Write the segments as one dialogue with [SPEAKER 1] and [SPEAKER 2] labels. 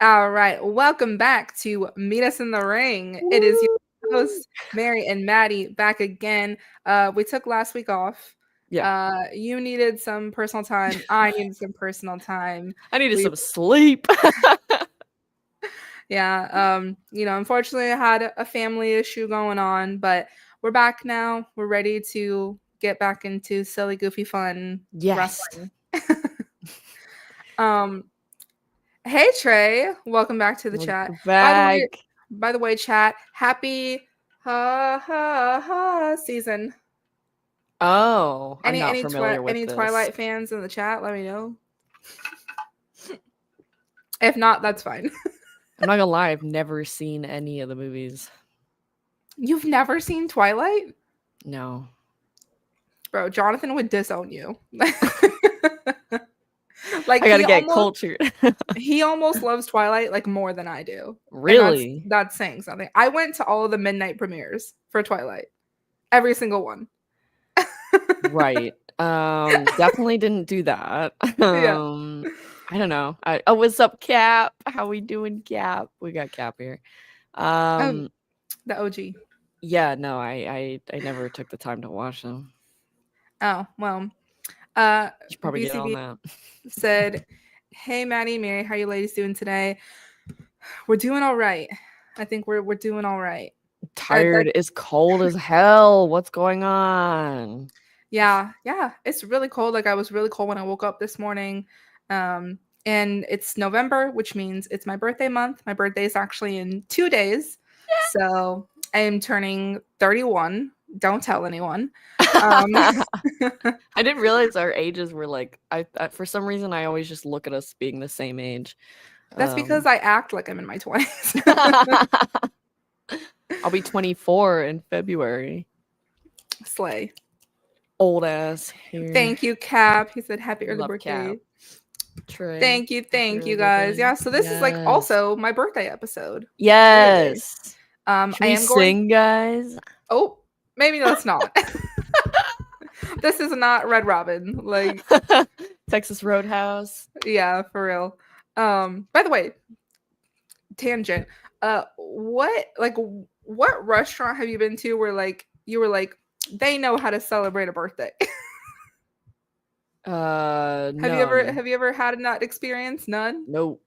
[SPEAKER 1] All right, welcome back to Meet Us in the Ring. It is your host, Mary and Maddie, back again. We took last week off.
[SPEAKER 2] Yeah.
[SPEAKER 1] You needed some personal time. I needed some personal time.
[SPEAKER 2] I needed
[SPEAKER 1] We,
[SPEAKER 2] some sleep.
[SPEAKER 1] unfortunately, I had a family issue going on, but we're back now. We're ready to get back into silly, goofy, fun
[SPEAKER 2] Yes.
[SPEAKER 1] wrestling. um, Hey Trey, welcome back to the chat.
[SPEAKER 2] Welcome
[SPEAKER 1] By the way,
[SPEAKER 2] back.
[SPEAKER 1] chat, happy season.
[SPEAKER 2] Oh, I'm
[SPEAKER 1] Any
[SPEAKER 2] not
[SPEAKER 1] any twi-
[SPEAKER 2] familiar with
[SPEAKER 1] any
[SPEAKER 2] this.
[SPEAKER 1] Twilight fans in the chat? Let me know. If not, that's fine.
[SPEAKER 2] I'm not gonna lie, I've never seen any of the movies.
[SPEAKER 1] You've never seen Twilight?
[SPEAKER 2] No.
[SPEAKER 1] Bro, Jonathan would disown you.
[SPEAKER 2] I gotta get cultured.
[SPEAKER 1] he almost loves Twilight like more than I do. And
[SPEAKER 2] Really?
[SPEAKER 1] that's saying something. I went to all of the midnight premieres for Twilight. Every single one.
[SPEAKER 2] Right. Definitely didn't do that.
[SPEAKER 1] Yeah.
[SPEAKER 2] I don't know. Oh, what's up, Cap? How we doing, Cap? We got Cap here.
[SPEAKER 1] The OG.
[SPEAKER 2] Yeah, no, I never took the time to watch them.
[SPEAKER 1] Oh, well.
[SPEAKER 2] You should probably get on
[SPEAKER 1] BCB
[SPEAKER 2] that.
[SPEAKER 1] said, "Hey Maddie, Mary, how you ladies doing today? We're doing all right. I think we're doing all right.
[SPEAKER 2] Tired. It's cold as hell. What's going on?
[SPEAKER 1] Yeah, it's really cold. Like I was really cold when I woke up this morning. And it's November, which means it's my birthday month. My birthday is actually in 2 days. So I am turning 31. Don't tell anyone.
[SPEAKER 2] I didn't realize our ages were like I for some reason I always just look at us being the same age.
[SPEAKER 1] That's because I act like I'm in my 20s.
[SPEAKER 2] I'll be 24 in February.
[SPEAKER 1] Slay.
[SPEAKER 2] Old ass here.
[SPEAKER 1] Thank you, Cap. He said happy early birthday.
[SPEAKER 2] Cap. Trey.
[SPEAKER 1] Thank you guys. Yeah, so this is like also my birthday episode.
[SPEAKER 2] Yes.
[SPEAKER 1] Really.
[SPEAKER 2] Can we sing, guys?
[SPEAKER 1] Oh, maybe let's not. This is not Red Robin. Like
[SPEAKER 2] Texas Roadhouse.
[SPEAKER 1] Yeah, for real. By the way, tangent. What restaurant have you been to where you were like, they know how to celebrate a birthday?
[SPEAKER 2] No.
[SPEAKER 1] Have you ever had that experience? None?
[SPEAKER 2] Nope.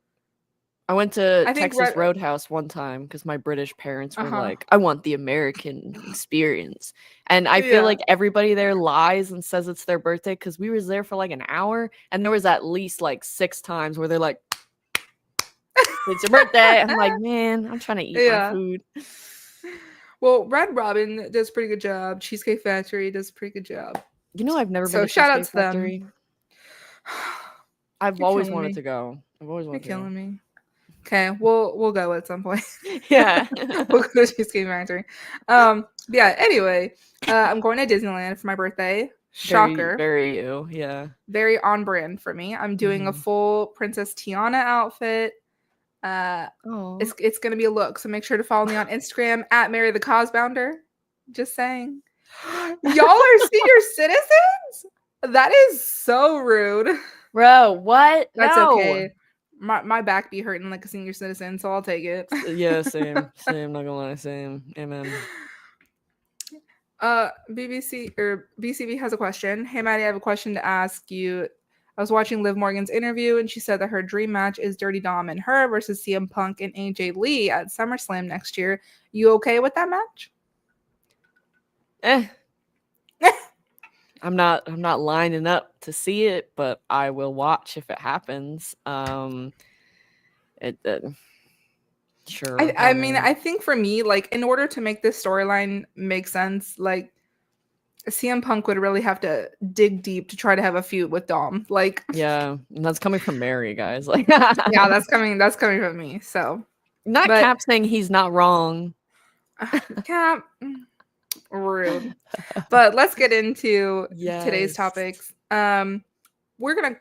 [SPEAKER 2] I went to Texas Roadhouse one time because my British parents were like, I want the American experience. And I feel like everybody there lies and says it's their birthday because we was there for like an hour and there was at least like 6 times where they're like, it's your birthday. I'm like, man, I'm trying to eat my food.
[SPEAKER 1] Well, Red Robin does a pretty good job. Cheesecake Factory does a pretty good job.
[SPEAKER 2] You know, I've never been to
[SPEAKER 1] shout out to
[SPEAKER 2] Factory.
[SPEAKER 1] them.
[SPEAKER 2] I've always wanted to go. You're
[SPEAKER 1] killing me. Okay, we'll go at some point.
[SPEAKER 2] Yeah.
[SPEAKER 1] We'll go to Cheesecake Factory. Yeah, anyway, I'm going to Disneyland for my birthday. Shocker.
[SPEAKER 2] Very you, yeah.
[SPEAKER 1] Very on brand for me. I'm doing a full Princess Tiana outfit. It's gonna be a look, so make sure to follow me on Instagram at Mary the Cosbounder. Just saying. Y'all are senior citizens? That is so rude.
[SPEAKER 2] Bro, what?
[SPEAKER 1] That's okay. My back be hurting like a senior citizen, so I'll take it.
[SPEAKER 2] Yeah, same. Not gonna lie, same. Amen.
[SPEAKER 1] BCB has a question. Hey Maddie, I have a question to ask you. I was watching Liv Morgan's interview and she said that her dream match is Dirty Dom and her versus CM Punk and AJ Lee at SummerSlam next year. You okay with that match?
[SPEAKER 2] I'm not lining up to see it, but I will watch if it happens. Sure.
[SPEAKER 1] I mean, I think for me, like, in order to make this storyline make sense, like, CM Punk would really have to dig deep to try to have a feud with Dom. Like,
[SPEAKER 2] yeah, and that's coming from Mary, guys. Like,
[SPEAKER 1] yeah, that's coming from me. So,
[SPEAKER 2] Cap saying he's not wrong.
[SPEAKER 1] Cap, rude. But let's get into today's topics. We're gonna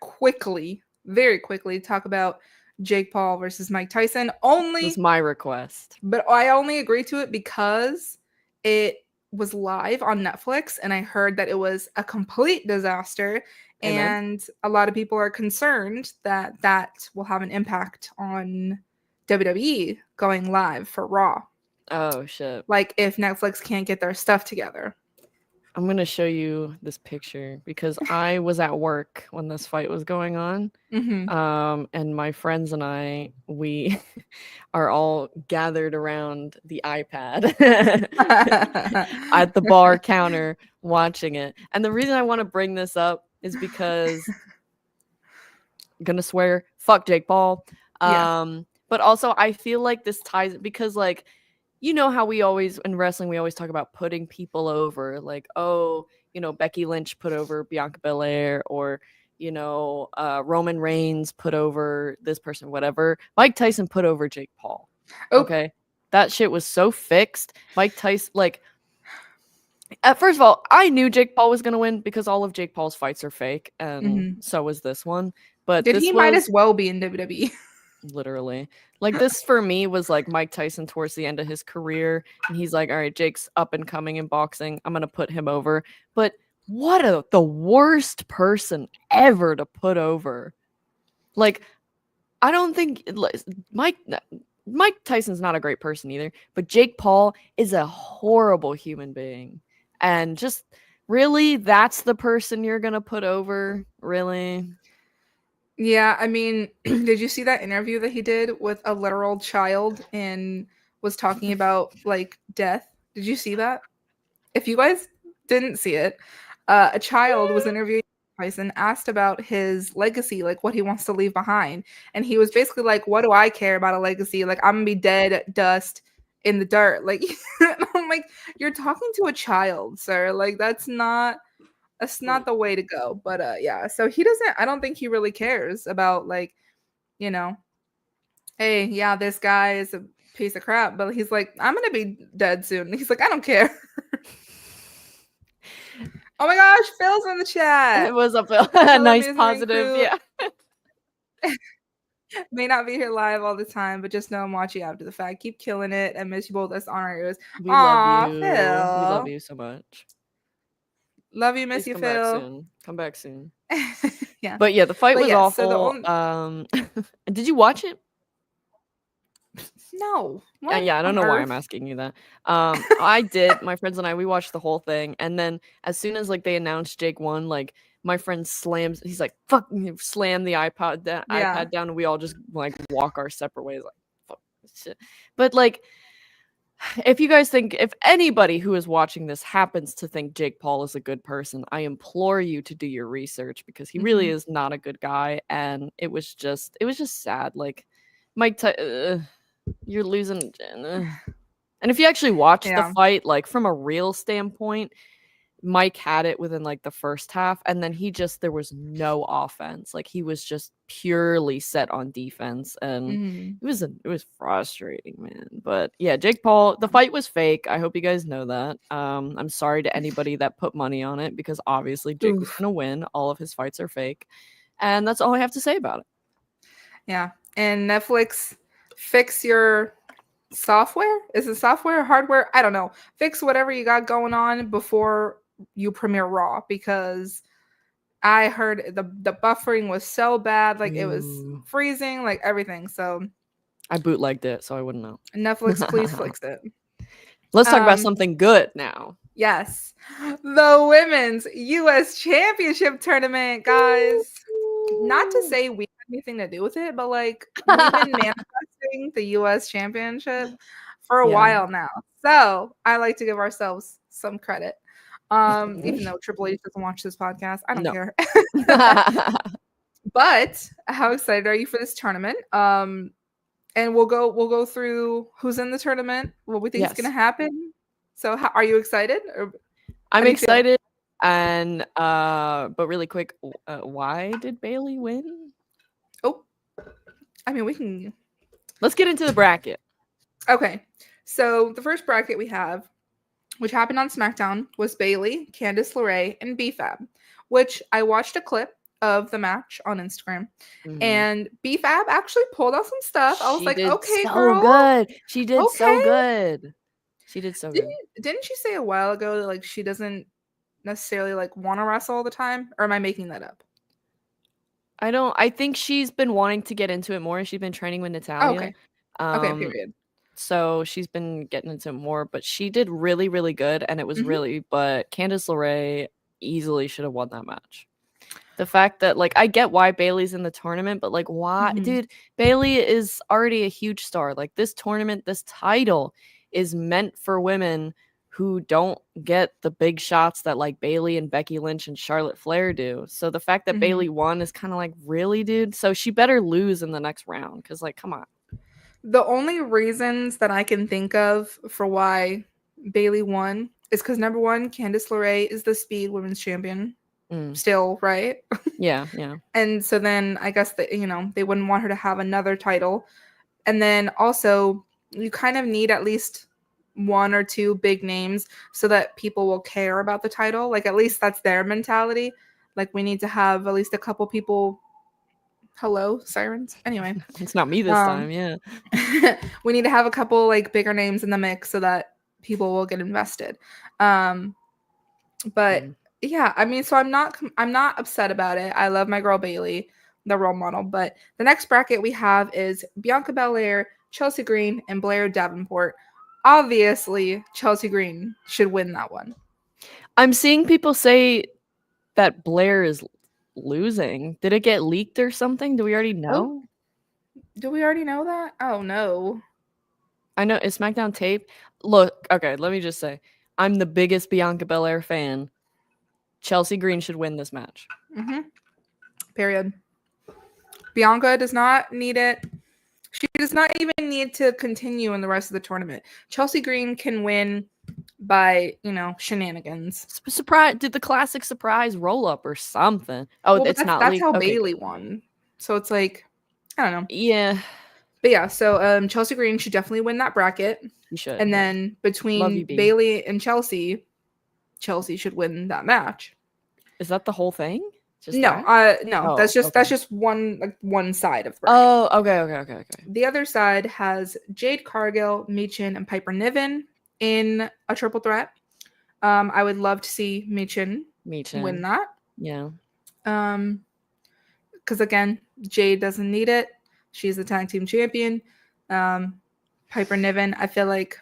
[SPEAKER 1] very quickly talk about Jake Paul versus Mike Tyson.
[SPEAKER 2] It's my request,
[SPEAKER 1] but I only agreed to it because it was live on Netflix and I heard that it was a complete disaster. Amen. And a lot of people are concerned that will have an impact on WWE going live for Raw.
[SPEAKER 2] Oh shit.
[SPEAKER 1] Like if Netflix can't get their stuff together.
[SPEAKER 2] I'm going to show you this picture because I was at work when this fight was going on. And my friends and I, we are all gathered around the iPad at the bar counter watching it. And the reason I want to bring this up is because I'm gonna swear, fuck Jake Paul. But also I feel like this ties because like you know how we always in wrestling we always talk about putting people over, like, oh, you know, Becky Lynch put over Bianca Belair, or you know, Roman Reigns put over this person, whatever. Mike Tyson put over Jake Paul. Okay, that shit was so fixed. Mike Tyson, like, first of all, I knew Jake Paul was gonna win because all of Jake Paul's fights are fake, and so was this one. But
[SPEAKER 1] he might as well be in WWE.
[SPEAKER 2] Literally, like, this for me was like Mike Tyson towards the end of his career, and he's like, all right, Jake's up and coming in boxing, I'm gonna put him over. But what the worst person ever to put over. Like, I don't think Mike Tyson's not a great person either, but Jake Paul is a horrible human being. And just really, that's the person you're gonna put over? Really?
[SPEAKER 1] Yeah, I mean, did you see that interview that he did with a literal child and was talking about like death? Did you see that? If you guys didn't see it, a child was interviewing Tyson, asked about his legacy, like what he wants to leave behind, and he was basically like, "What do I care about a legacy? Like I'm gonna be dead, dust in the dirt." Like I'm like, you're talking to a child, sir. Like that's not the way to go. But yeah, so he doesn't, I don't think he really cares about, like, you know, hey, yeah, this guy is a piece of crap, but he's like, I'm gonna be dead soon. He's like, I don't care. Oh my gosh, Phil's in the chat.
[SPEAKER 2] It was a nice positive, yeah.
[SPEAKER 1] May not be here live all the time, but just know I'm watching after the fact. Keep killing it and miss you both. That's on our ears.
[SPEAKER 2] We love you.
[SPEAKER 1] Phil.
[SPEAKER 2] We love you so much.
[SPEAKER 1] Love you, miss
[SPEAKER 2] Please
[SPEAKER 1] you,
[SPEAKER 2] come
[SPEAKER 1] Phil.
[SPEAKER 2] back soon. Come back soon.
[SPEAKER 1] Yeah.
[SPEAKER 2] But yeah, the fight was awful. So did you watch it?
[SPEAKER 1] No.
[SPEAKER 2] Yeah, I don't know why I'm asking you that. I did. My friends and I, we watched the whole thing, and then as soon as like they announced Jake won, like my friend slams. He's like, "Fuck!" Slam the iPad down, and we all just like walk our separate ways. Like, fuck this shit. But like, if you guys think, if anybody who is watching this happens to think Jake Paul is a good person, I implore you to do your research because he really is not a good guy, and it was just sad. Like, Mike. You're losing. And if you actually watch the fight, like from a real standpoint, Mike had it within like the first half, and then there was no offense. Like he was just purely set on defense, and it was frustrating, man. But yeah, Jake Paul, the fight was fake. I hope you guys know that. I'm sorry to anybody that put money on it because obviously Jake was gonna win. All of his fights are fake, and that's all I have to say about it.
[SPEAKER 1] Yeah, and Netflix, fix your software. Is it software or hardware? I don't know. Fix whatever you got going on before you premiere Raw, because I heard the buffering was so bad, like it was freezing, like everything. So
[SPEAKER 2] I bootlegged it, so I wouldn't know.
[SPEAKER 1] Netflix, please fix it.
[SPEAKER 2] Let's talk about something good now.
[SPEAKER 1] Yes, the Women's U.S. Championship Tournament, guys. Not to say we have anything to do with it, but like we've been manifesting the U.S. Championship for a while now. So I like to give ourselves some credit. Even though Triple H doesn't watch this podcast, I don't care. But how excited are you for this tournament? And we'll go through who's in the tournament, what we think is going to happen. So are you excited?
[SPEAKER 2] I'm excited. And but really quick, why did Bayley win?
[SPEAKER 1] Oh, I mean,
[SPEAKER 2] let's get into the bracket.
[SPEAKER 1] Okay, so the first bracket we have, which happened on SmackDown, was Bayley, Candice LeRae, and B-Fab, which I watched a clip of the match on Instagram, and B-Fab actually pulled out some stuff. I was like, okay,
[SPEAKER 2] so
[SPEAKER 1] girl,
[SPEAKER 2] good. She did so good. She did so good.
[SPEAKER 1] Didn't she say a while ago that like she doesn't necessarily like want to wrestle all the time, or am I making that up?
[SPEAKER 2] I think she's been wanting to get into it more. She's been training with Natalia.
[SPEAKER 1] Okay, period.
[SPEAKER 2] So she's been getting into more, but she did really, really good, and it was but Candice LeRae easily should have won that match. The fact that, like, I get why Bayley's in the tournament, but, like, why? Dude, Bayley is already a huge star. Like, this tournament, this title is meant for women who don't get the big shots that, like, Bayley and Becky Lynch and Charlotte Flair do. So the fact that Bayley won is kind of like, really, dude? So she better lose in the next round, because, like, come on.
[SPEAKER 1] The only reasons that I can think of for why Bayley won is because, number one, Candice LeRae is the Speed Women's Champion. Still, right?
[SPEAKER 2] Yeah.
[SPEAKER 1] And so then I guess that, they wouldn't want her to have another title. And then also, you kind of need at least one or two big names so that people will care about the title. Like, at least that's their mentality. Like, we need to have at least a couple people. Hello, sirens. Anyway.
[SPEAKER 2] It's not me this time, yeah.
[SPEAKER 1] We need to have a couple, like, bigger names in the mix so that people will get invested. But yeah, I mean, so I'm not upset about it. I love my girl Bayley, the role model. But the next bracket we have is Bianca Belair, Chelsea Green, and Blair Davenport. Obviously, Chelsea Green should win that one.
[SPEAKER 2] I'm seeing people say that Blair is losing. Did it get leaked or something? Do we already know?
[SPEAKER 1] Do we already know that? Oh, no.
[SPEAKER 2] I know it's SmackDown tape. Look, okay, let me just say, I'm the biggest Bianca Belair fan. Chelsea Green should win this match.
[SPEAKER 1] Period. Bianca does not need it. She does not even need to continue in the rest of the tournament. Chelsea Green can win by, shenanigans.
[SPEAKER 2] Surprise! Did the classic surprise roll up or something? Oh, well, it's not.
[SPEAKER 1] That's how Bayley won. So it's like, I don't know.
[SPEAKER 2] Yeah.
[SPEAKER 1] But yeah, so Chelsea Green should definitely win that bracket.
[SPEAKER 2] You should.
[SPEAKER 1] And then between Bayley and Chelsea should win that match.
[SPEAKER 2] Is that the whole thing?
[SPEAKER 1] Just no. Oh, that's just one side of the bracket.
[SPEAKER 2] Oh, okay.
[SPEAKER 1] The other side has Jade Cargill, Michin, and Piper Niven in a triple threat. I would love to see Michin win that.
[SPEAKER 2] Yeah.
[SPEAKER 1] Because again, Jade doesn't need it. She's the tag team champion. Piper Niven, I feel like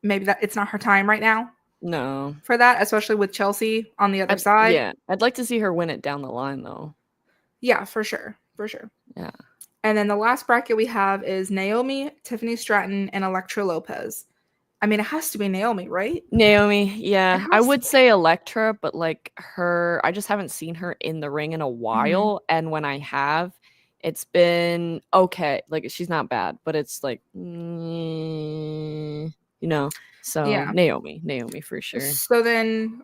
[SPEAKER 1] maybe that it's not her time right now.
[SPEAKER 2] No.
[SPEAKER 1] For that, especially with Chelsea on the other side.
[SPEAKER 2] Yeah. I'd like to see her win it down the line, though.
[SPEAKER 1] Yeah, for sure.
[SPEAKER 2] Yeah.
[SPEAKER 1] And then the last bracket we have is Naomi, Tiffany Stratton, and Elektra Lopez. I mean, it has to be Naomi, right?
[SPEAKER 2] Naomi, yeah. I would say Elektra, but like I just haven't seen her in the ring in a while. And when I have, it's been okay. Like, she's not bad, but it's like, So yeah. Naomi for sure.
[SPEAKER 1] So then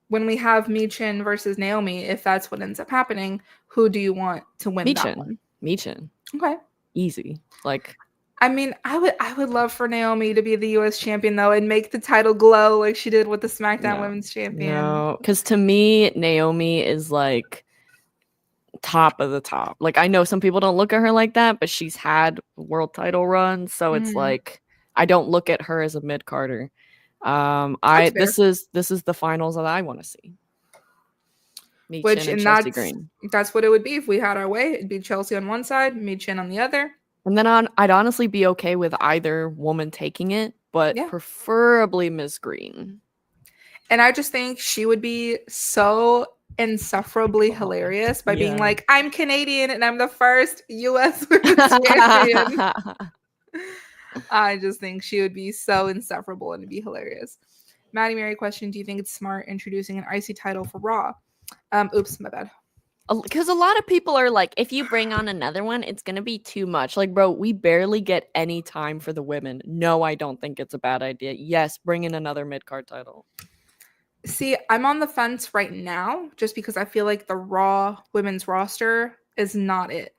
[SPEAKER 1] when we have Michin versus Naomi, if that's what ends up happening, who do you want to win that one?
[SPEAKER 2] Michin.
[SPEAKER 1] Okay.
[SPEAKER 2] Easy. Like,
[SPEAKER 1] I mean, I would love for Naomi to be the U.S. champion, though, and make the title glow like she did with the SmackDown Women's Champion.
[SPEAKER 2] No, because to me, Naomi is like top of the top. Like, I know some people don't look at her like that, but she's had world title runs, so it's like I don't look at her as a mid-carder. This is the finals that I want to see.
[SPEAKER 1] That's what it would be if we had our way. It'd be Chelsea on one side, Michin on the other.
[SPEAKER 2] And then I'd honestly be okay with either woman taking it, but preferably Ms. Green.
[SPEAKER 1] And I just think she would be so insufferably hilarious by being like, I'm Canadian and I'm the first U.S. Women's Champion. I just think she would be so insufferable and it'd be hilarious. Maddie Mary question, do you think it's smart introducing an IC title for Raw? Oops, my bad.
[SPEAKER 2] Because a lot of people are like, if you bring on another one, it's going to be too much. Like, bro, we barely get any time for the women. No, I don't think it's a bad idea. Yes, bring in another mid-card title.
[SPEAKER 1] See, I'm on the fence right now just because I feel like the Raw women's roster is not it.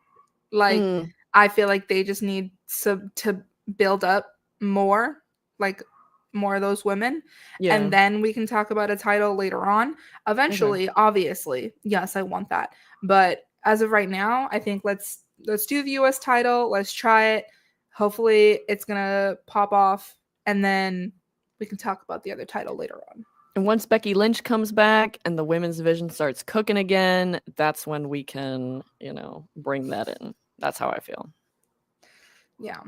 [SPEAKER 1] Like, I feel like they just need to build up more, like more of those women. Yeah. And then we can talk about a title later on. Eventually, obviously, yes, I want that. But as of right now, I think let's do the US title. Let's try it. Hopefully it's going to pop off and then we can talk about the other title later on.
[SPEAKER 2] And once Becky Lynch comes back and the women's division starts cooking again, that's when we can, bring that in. That's how I feel.
[SPEAKER 1] Yeah.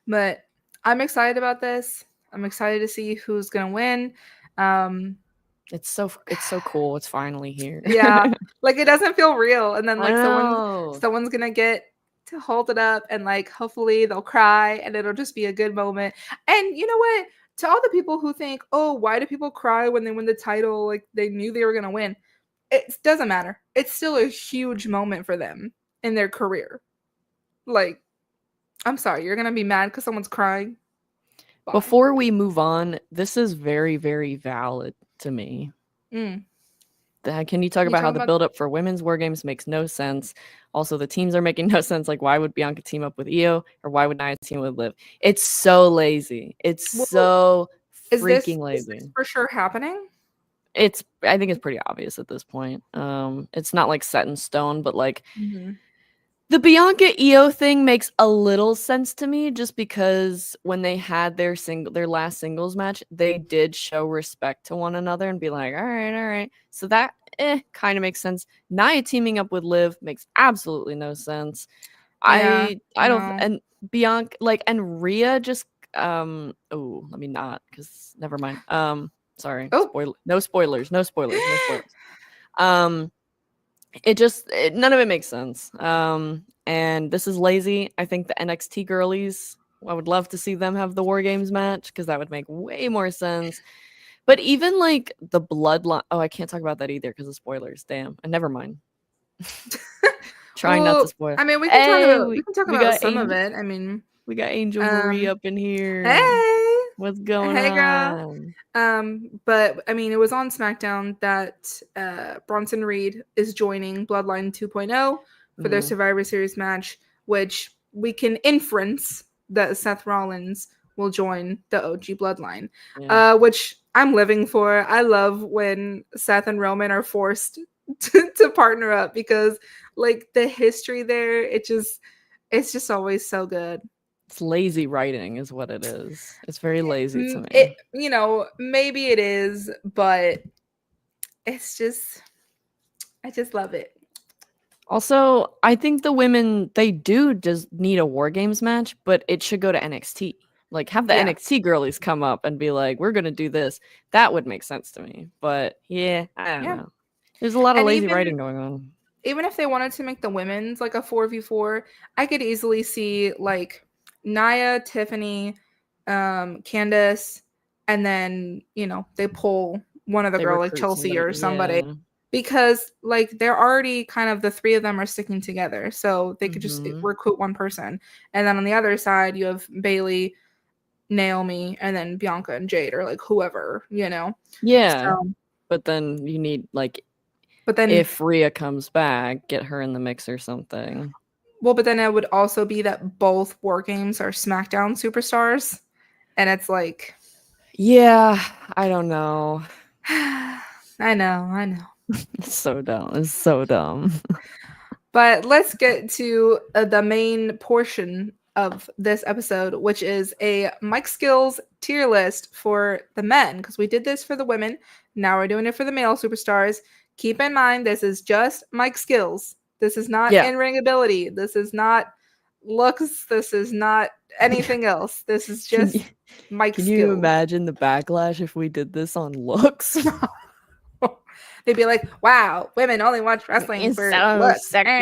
[SPEAKER 1] But I'm excited about this. I'm excited to see who's gonna win.
[SPEAKER 2] It's so cool. It's finally here.
[SPEAKER 1] Yeah, like it doesn't feel real, and then like
[SPEAKER 2] I
[SPEAKER 1] someone's gonna get to hold it up, and like hopefully they'll cry, and it'll just be a good moment. And you know what? To all the people who think, oh, why do people cry when they win the title? Like they knew they were gonna win. It doesn't matter. It's still a huge moment for them in their career. Like, I'm sorry, you're gonna be mad because someone's crying.
[SPEAKER 2] Bye. Before we move on, this is very, very valid to me. Can you talk about how the build-up for women's war games makes no sense? Also, the teams are making no sense. Like, why would Bianca team up with Io, or why would Nia team with Liv? It's so lazy. It's so freaking lazy.
[SPEAKER 1] Is this for sure happening?
[SPEAKER 2] I think it's pretty obvious at this point. It's not like set in stone, but like the Bianca Io thing makes a little sense to me, just because when they had their last singles match, they did show respect to one another and be like, all right. So that kind of makes sense. Nia teaming up with Liv makes absolutely no sense.
[SPEAKER 1] Yeah,
[SPEAKER 2] I don't, and Bianca, like, and Rhea just let me not, because never mind. Sorry. Oh. No spoilers. None of it makes sense. And this is lazy. I think the NXT girlies, I would love to see them have the War Games match, because that would make way more sense. But even like the bloodline, I can't talk about that either because of spoilers. Damn. And never mind. Trying not to spoil.
[SPEAKER 1] I mean, we can talk about some of it. I mean,
[SPEAKER 2] we got Angel Marie up in here.
[SPEAKER 1] Hey,
[SPEAKER 2] what's going on?
[SPEAKER 1] Girl. But I mean, it was on SmackDown that Bronson Reed is joining Bloodline 2.0 for their Survivor Series match, which we can inference that Seth Rollins will join the OG Bloodline, which I'm living for. I love when Seth and Roman are forced to partner up, because like the history there, it's just always so good.
[SPEAKER 2] It's lazy writing is what it is. It's very lazy to me.
[SPEAKER 1] Maybe it is, but it's just, I just love it.
[SPEAKER 2] Also, I think the women, they do just need a War Games match, but it should go to NXT. Like, have the NXT girlies come up and be like, we're going to do this. That would make sense to me. But I don't know. There's a lot of lazy writing going on.
[SPEAKER 1] Even if they wanted to make the women's like a 4v4, I could easily see like Nia, Tiffany, Candace, and then, they pull one of the girl like Chelsea or somebody. Because like they're already kind of, the three of them are sticking together. So they could just recruit one person. And then on the other side, you have Bayley, Naomi, and then Bianca and Jade, or like whoever,
[SPEAKER 2] Yeah. So, but then you need if Rhea comes back, get her in the mix or something.
[SPEAKER 1] Well, but then it would also be that both War Games are SmackDown superstars. And it's like,
[SPEAKER 2] yeah, I don't know.
[SPEAKER 1] I know.
[SPEAKER 2] It's so dumb.
[SPEAKER 1] But let's get to the main portion of this episode, which is a Mike Skills tier list for the men, because we did this for the women. Now we're doing it for the male superstars. Keep in mind, this is just Mike Skills. This is not in-ring ability. This is not looks. This is not anything else. This is just Mike Skills. Can you
[SPEAKER 2] imagine the backlash if we did this on looks?
[SPEAKER 1] They'd be like, wow, women only watch wrestling for looks.
[SPEAKER 2] No,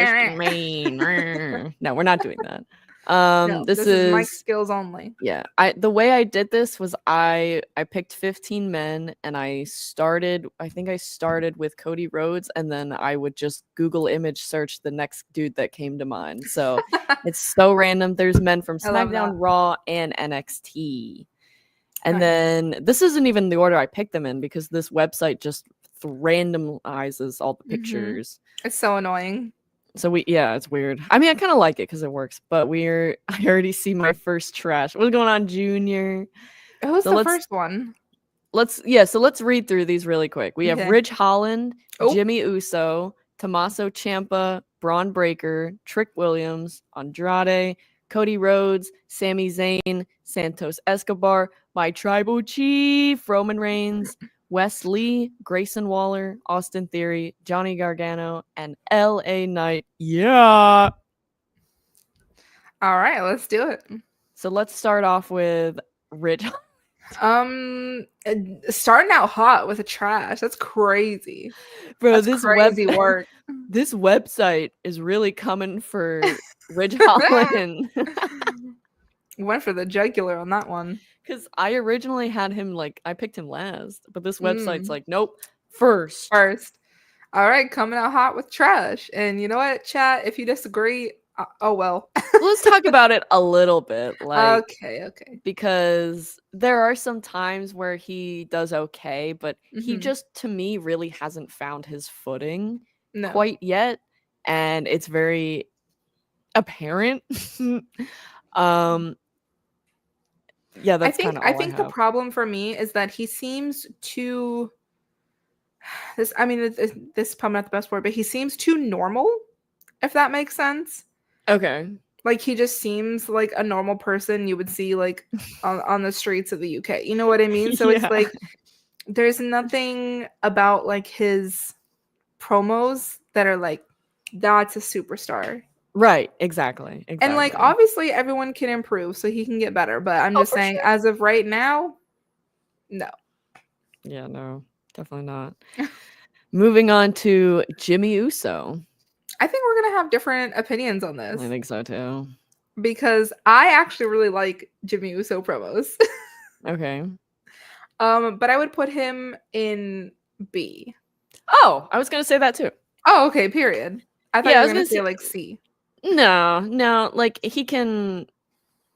[SPEAKER 2] we're not doing that.
[SPEAKER 1] No, this is Mike Skills only.
[SPEAKER 2] Yeah. The way I did this was I picked 15 men, and I started with Cody Rhodes, and then I would just Google image search the next dude that came to mind. So it's so random. There's men from SmackDown, Raw, and NXT. And then this isn't even the order I picked them in, because this website just randomizes all the pictures.
[SPEAKER 1] It's so annoying.
[SPEAKER 2] So it's weird. I mean, I kind of like it because it works, but I already see my first trash. What's going on, Junior?
[SPEAKER 1] Who's the first one?
[SPEAKER 2] So let's read through these really quick. We have Ridge Holland, Jimmy Uso, Tommaso Ciampa, Braun Breaker, Trick Williams, Andrade, Cody Rhodes, Sami Zayn, Santos Escobar, my tribal chief, Roman Reigns, Wes Lee, Grayson Waller, Austin Theory, Johnny Gargano, and LA Knight. Yeah.
[SPEAKER 1] All right, let's do it.
[SPEAKER 2] So let's start off with Ridge.
[SPEAKER 1] Starting out hot with a trash. That's crazy.
[SPEAKER 2] Bro,
[SPEAKER 1] That's crazy work.
[SPEAKER 2] This website is really coming for Ridge Holland.
[SPEAKER 1] Went for the jugular on that one.
[SPEAKER 2] Because I originally had him I picked him last, but this website's like, nope, first.
[SPEAKER 1] All right, coming out hot with trash. And you know what, chat? If you disagree, oh well.
[SPEAKER 2] Let's talk about it a little bit.
[SPEAKER 1] Okay.
[SPEAKER 2] Because there are some times where he does okay, but he just, to me, really hasn't found his footing quite yet. And it's very apparent. Yeah, that's kind of all
[SPEAKER 1] I think the problem for me is that he seems too this is probably not the best word, but he seems too normal, if that makes sense.
[SPEAKER 2] Okay.
[SPEAKER 1] Like he just seems like a normal person you would see like on the streets of the UK. You know what I mean? So it's like there's nothing about like his promos that are like that's a superstar.
[SPEAKER 2] Right, exactly.
[SPEAKER 1] And like obviously everyone can improve so he can get better, but I'm just saying as of right now, no.
[SPEAKER 2] Yeah, no, definitely not. Moving on to Jimmy Uso.
[SPEAKER 1] I think we're gonna have different opinions on this.
[SPEAKER 2] I think so too.
[SPEAKER 1] Because I actually really like Jimmy Uso promos.
[SPEAKER 2] Okay.
[SPEAKER 1] But I would put him in B.
[SPEAKER 2] Oh, I was gonna say that too.
[SPEAKER 1] Oh, okay, period. I thought you were gonna say like C.
[SPEAKER 2] No, like he can,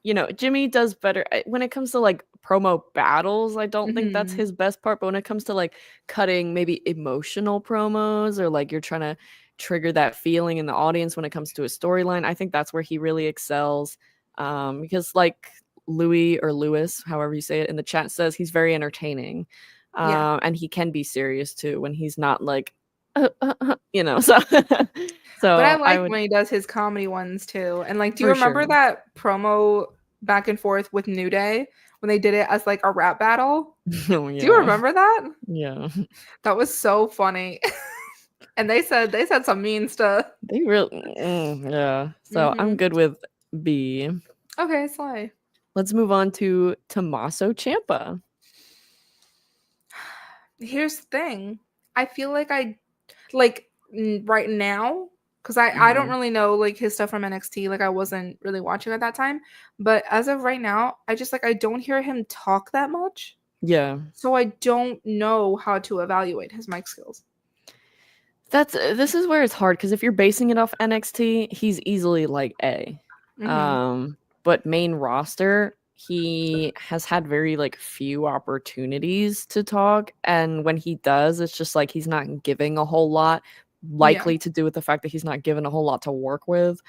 [SPEAKER 2] Jimmy does better when it comes to like promo battles. I don't think that's his best part, but when it comes to like cutting maybe emotional promos or like you're trying to trigger that feeling in the audience when it comes to a storyline, I think that's where he really excels. Because like Louis or Lewis, however you say it in the chat, says he's very entertaining. And he can be serious too when he's not like so
[SPEAKER 1] but I like when he does his comedy ones too. And like, do you remember that promo back and forth with New Day when they did it as like a rap battle?
[SPEAKER 2] Oh, yeah.
[SPEAKER 1] Do you remember that?
[SPEAKER 2] Yeah.
[SPEAKER 1] That was so funny. And they said some mean stuff.
[SPEAKER 2] They really yeah. So I'm good with B.
[SPEAKER 1] Okay, slay.
[SPEAKER 2] Let's move on to Tommaso Ciampa.
[SPEAKER 1] Here's the thing. I feel like right now, because I don't really know like his stuff from NXT. Like I wasn't really watching at that time. But as of right now, I just I don't hear him talk that much.
[SPEAKER 2] Yeah.
[SPEAKER 1] So I don't know how to evaluate his mic skills.
[SPEAKER 2] This is where it's hard because if you're basing it off NXT, he's easily like A. But main roster, he has had very like few opportunities to talk, and when he does, it's just like he's not giving a whole lot, likely to do with the fact that he's not given a whole lot to work with.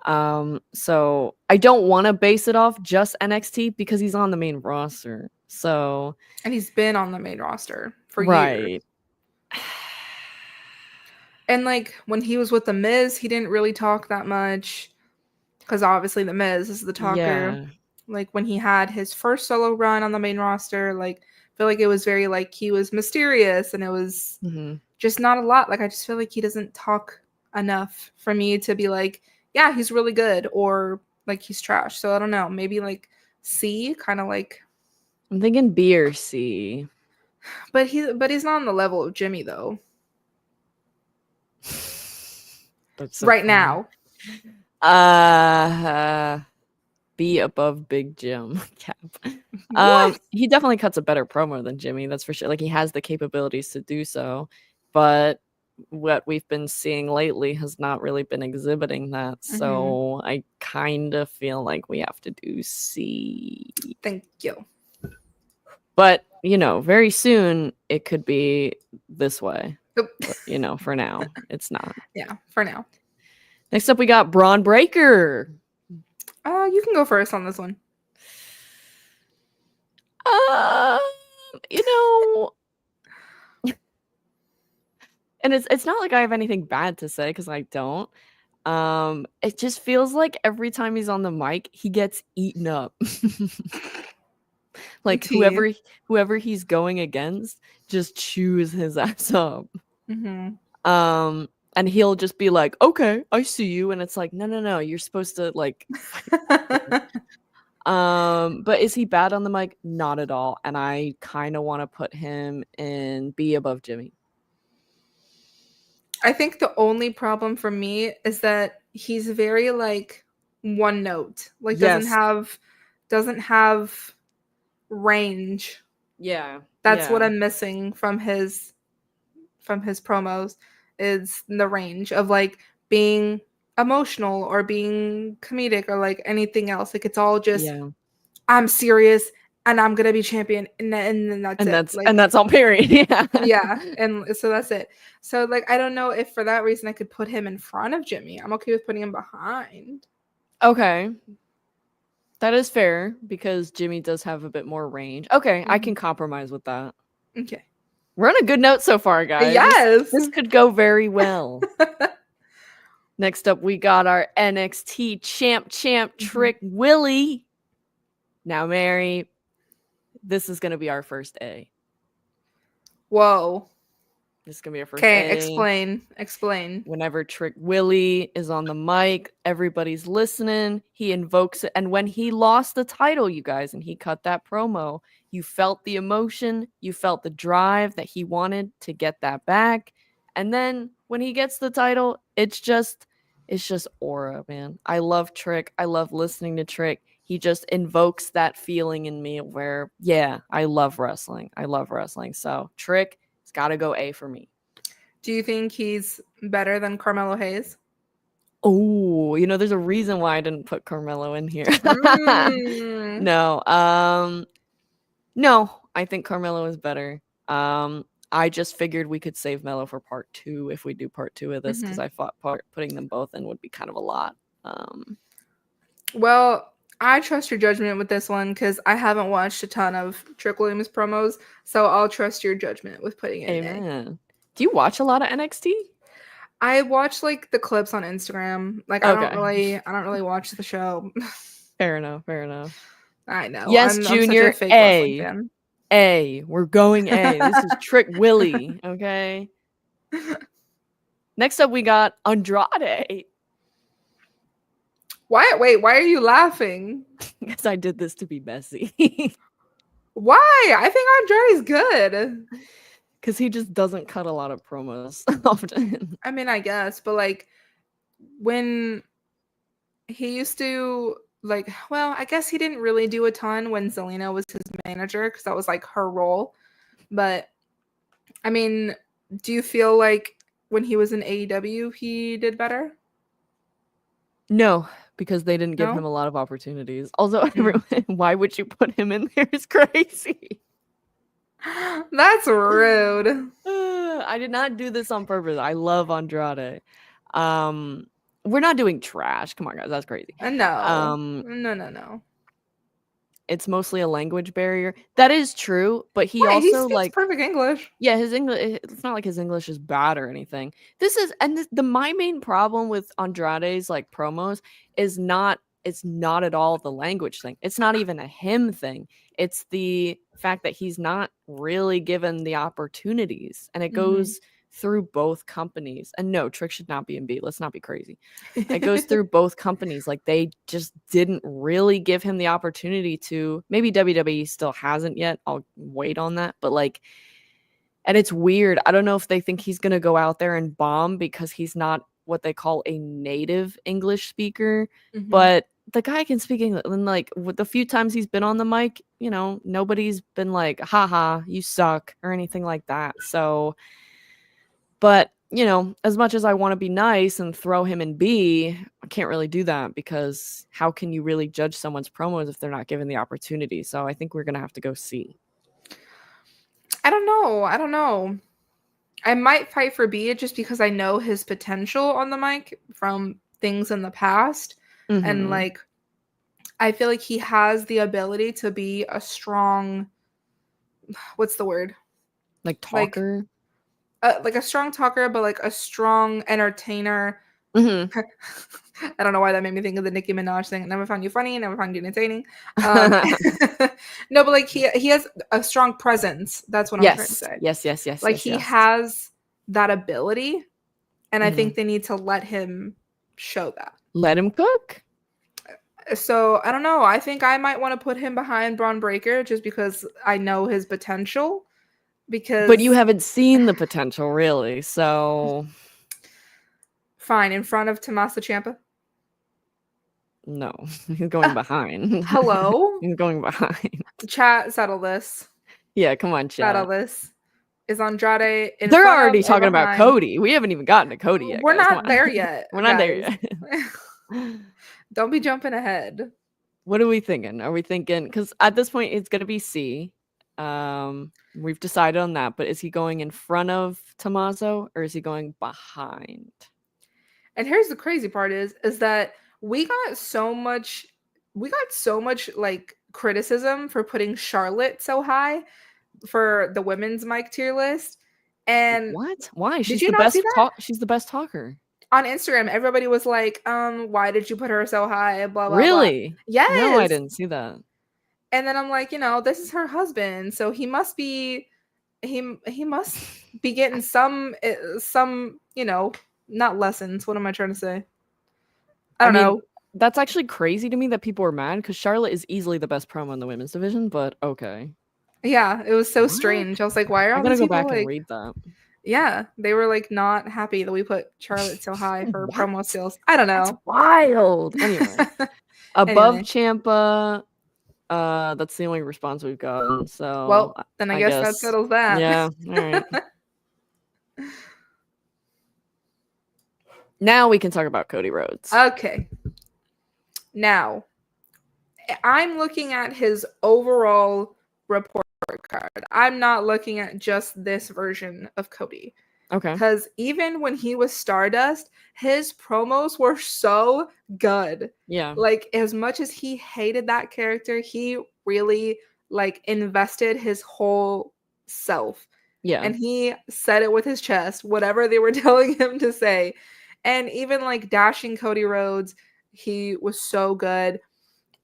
[SPEAKER 2] So I don't want to base it off just NXT because he's on the main roster. So
[SPEAKER 1] and he's been on the main roster for years. And like when he was with the Miz, he didn't really talk that much because obviously the Miz is the talker.
[SPEAKER 2] Yeah.
[SPEAKER 1] Like when he had his first solo run on the main roster, like I feel like it was very like he was mysterious and it was just not a lot. Like I just feel like he doesn't talk enough for me to be like, yeah, he's really good or like he's trash. So I don't know, maybe like C, kind of like.
[SPEAKER 2] I'm thinking B or C.
[SPEAKER 1] But he's not on the level of Jimmy though.
[SPEAKER 2] That's so
[SPEAKER 1] right
[SPEAKER 2] funny.
[SPEAKER 1] now.
[SPEAKER 2] B above Big Jim Cap. He definitely cuts a better promo than Jimmy, that's for sure. Like he has the capabilities to do so, but what we've been seeing lately has not really been exhibiting that. So I kind of feel like we have to do C.
[SPEAKER 1] Thank you.
[SPEAKER 2] But very soon it could be this way. But, for now, it's not.
[SPEAKER 1] Yeah, for now.
[SPEAKER 2] Next up, we got Braun Breaker.
[SPEAKER 1] You can go first on this one.
[SPEAKER 2] And it's not like I have anything bad to say because I don't. It just feels like every time he's on the mic, he gets eaten up. Like whoever he's going against just chews his ass up. And he'll just be like, okay, I see you. And it's like, no, you're supposed to like But is he bad on the mic? Not at all. And I kind of want to put him in B above Jimmy.
[SPEAKER 1] I think the only problem for me is that he's very like one note. Like doesn't have range.
[SPEAKER 2] Yeah.
[SPEAKER 1] That's what I'm missing from his promos, is the range of like being emotional or being comedic or like anything else. Like it's all just I'm serious and I'm gonna be champion and then that's it.
[SPEAKER 2] And that's all, period.
[SPEAKER 1] Yeah, and so that's it. So like I don't know if for that reason I could put him in front of Jimmy. I'm okay with putting him behind.
[SPEAKER 2] Okay. That is fair because Jimmy does have a bit more range. Okay, I can compromise with that.
[SPEAKER 1] Okay.
[SPEAKER 2] We're on a good note so far, guys.
[SPEAKER 1] Yes.
[SPEAKER 2] This could go very well. Next up, we got our NXT champ Trick Willie. Now, Mary, this is going to be our first A.
[SPEAKER 1] Whoa.
[SPEAKER 2] This is going to be our first A.
[SPEAKER 1] Okay, explain.
[SPEAKER 2] Whenever Trick Willie is on the mic, everybody's listening. He invokes it. And when he lost the title, you guys, and he cut that promo, you felt the emotion. You felt the drive that he wanted to get that back. And then when he gets the title, it's just aura, man. I love Trick. I love listening to Trick. He just invokes that feeling in me where, yeah, I love wrestling. So Trick, it's got to go A for me.
[SPEAKER 1] Do you think he's better than Carmelo Hayes?
[SPEAKER 2] Oh, there's a reason why I didn't put Carmelo in here. No. No, I think Carmelo is better. I just figured we could save Melo for part 2 if we do part 2 of this, because I thought putting them both in would be kind of a lot.
[SPEAKER 1] Well, I trust your judgment with this one because I haven't watched a ton of Trick Williams promos, so I'll trust your judgment with putting it in A.
[SPEAKER 2] Do you watch a lot of NXT?
[SPEAKER 1] I watch like the clips on Instagram. Like I don't really watch the show.
[SPEAKER 2] Fair enough.
[SPEAKER 1] I know.
[SPEAKER 2] Yes, Junior, such a fake A. We're going A. This is Trick Willie, okay? Next up, we got Andrade.
[SPEAKER 1] Why are you laughing?
[SPEAKER 2] Because I did this to be messy.
[SPEAKER 1] Why? I think Andrade's good.
[SPEAKER 2] Because he just doesn't cut a lot of promos often.
[SPEAKER 1] I mean, I guess, but like when he used to I guess he didn't really do a ton when Zelina was his manager because that was like her role. But I mean, do you feel like when he was in AEW he did better?
[SPEAKER 2] No, because they didn't give him a lot of opportunities. Also, why would you put him in there is crazy.
[SPEAKER 1] That's rude.
[SPEAKER 2] I did not do this on purpose. I love Andrade. We're not doing trash. Come on, guys. That's crazy.
[SPEAKER 1] No. No.
[SPEAKER 2] It's mostly a language barrier. That is true, but he speaks
[SPEAKER 1] perfect English.
[SPEAKER 2] Yeah, his English. It's not like his English is bad or anything. My main problem with Andrade's like promos is not. It's not at all the language thing. It's not even a him thing. It's the fact that he's not really given the opportunities, and it goes through both companies. And no, Trick should not be in B. Let's not be crazy. It goes through both companies. Like they just didn't really give him the opportunity to. Maybe WWE still hasn't yet. I'll wait on that. But like, and it's weird. I don't know if they think he's gonna go out there and bomb because he's not what they call a native English speaker, but the guy can speak English. And like with the few times he's been on the mic, nobody's been like, haha, you suck or anything like that. So, but as much as I want to be nice and throw him in B, I can't really do that because how can you really judge someone's promos if they're not given the opportunity? So I think we're going to have to go C.
[SPEAKER 1] I don't know. I might fight for B just because I know his potential on the mic from things in the past. And like, I feel like he has the ability to be a strong, what's the word?
[SPEAKER 2] Like talker?
[SPEAKER 1] Like a strong talker, but like a strong entertainer. I don't know why that made me think of the Nicki Minaj thing. Never found you funny, never found you entertaining. No, but like he has a strong presence. That's what I'm trying to say.
[SPEAKER 2] Yes.
[SPEAKER 1] Like he has that ability, and I think they need to let him show that.
[SPEAKER 2] Let him cook.
[SPEAKER 1] So I don't know. I think I might want to put him behind Braun Breaker just because I know his potential.
[SPEAKER 2] But you
[SPEAKER 1] Because
[SPEAKER 2] haven't seen the potential, really. So
[SPEAKER 1] fine, in front of Tommaso Ciampa.
[SPEAKER 2] no, he's going behind.
[SPEAKER 1] Hello,
[SPEAKER 2] He's going behind.
[SPEAKER 1] chat. Settle this.
[SPEAKER 2] Yeah, come on,
[SPEAKER 1] Settle
[SPEAKER 2] chat.
[SPEAKER 1] this. Is Andrade in
[SPEAKER 2] They're
[SPEAKER 1] front of
[SPEAKER 2] already
[SPEAKER 1] or
[SPEAKER 2] talking about
[SPEAKER 1] behind?
[SPEAKER 2] Cody. We haven't even gotten to Cody yet,
[SPEAKER 1] We're
[SPEAKER 2] guys. Come
[SPEAKER 1] not
[SPEAKER 2] on.
[SPEAKER 1] there yet,
[SPEAKER 2] We're not there
[SPEAKER 1] guys.
[SPEAKER 2] yet.
[SPEAKER 1] Don't be jumping ahead.
[SPEAKER 2] What are we thinking? Are we thinking, because at this point it's gonna be C. We've decided on that, but is he going in front of Tommaso or is he going behind?
[SPEAKER 1] And here's the crazy part is that we got so much like criticism for putting Charlotte so high for the women's mic tier list. And
[SPEAKER 2] What? Why?
[SPEAKER 1] did
[SPEAKER 2] She's
[SPEAKER 1] you
[SPEAKER 2] the
[SPEAKER 1] not see
[SPEAKER 2] best
[SPEAKER 1] that?
[SPEAKER 2] she's the best talker.
[SPEAKER 1] On Instagram, everybody was like, why did you put her so high? Blah blah blah.
[SPEAKER 2] Really? No, I
[SPEAKER 1] Yes.
[SPEAKER 2] didn't see that.
[SPEAKER 1] And then I'm like, this is her husband, so he must be getting some not lessons. What am I trying to say? I don't know.
[SPEAKER 2] That's actually crazy to me that people were mad because Charlotte is easily the best promo in the women's division, but okay.
[SPEAKER 1] Yeah, it was so strange. I was like, why are all these people
[SPEAKER 2] back
[SPEAKER 1] like
[SPEAKER 2] and read that.
[SPEAKER 1] Yeah, they were like not happy that we put Charlotte so high for promo skills. I don't know.
[SPEAKER 2] That's wild. Anyway. Above Ciampa, that's the only response we've gotten. So
[SPEAKER 1] well, then I guess that settles that.
[SPEAKER 2] Yeah. All right. Now we can talk about Cody Rhodes.
[SPEAKER 1] Okay. Now, I'm looking at his overall report card. I'm not looking at just this version of Cody.
[SPEAKER 2] Okay.
[SPEAKER 1] Because even when he was Stardust, his promos were so good.
[SPEAKER 2] Yeah.
[SPEAKER 1] Like, as much as he hated that character, he really like invested his whole self.
[SPEAKER 2] Yeah.
[SPEAKER 1] And he said it with his chest, whatever they were telling him to say. And even like dashing Cody Rhodes, he was so good.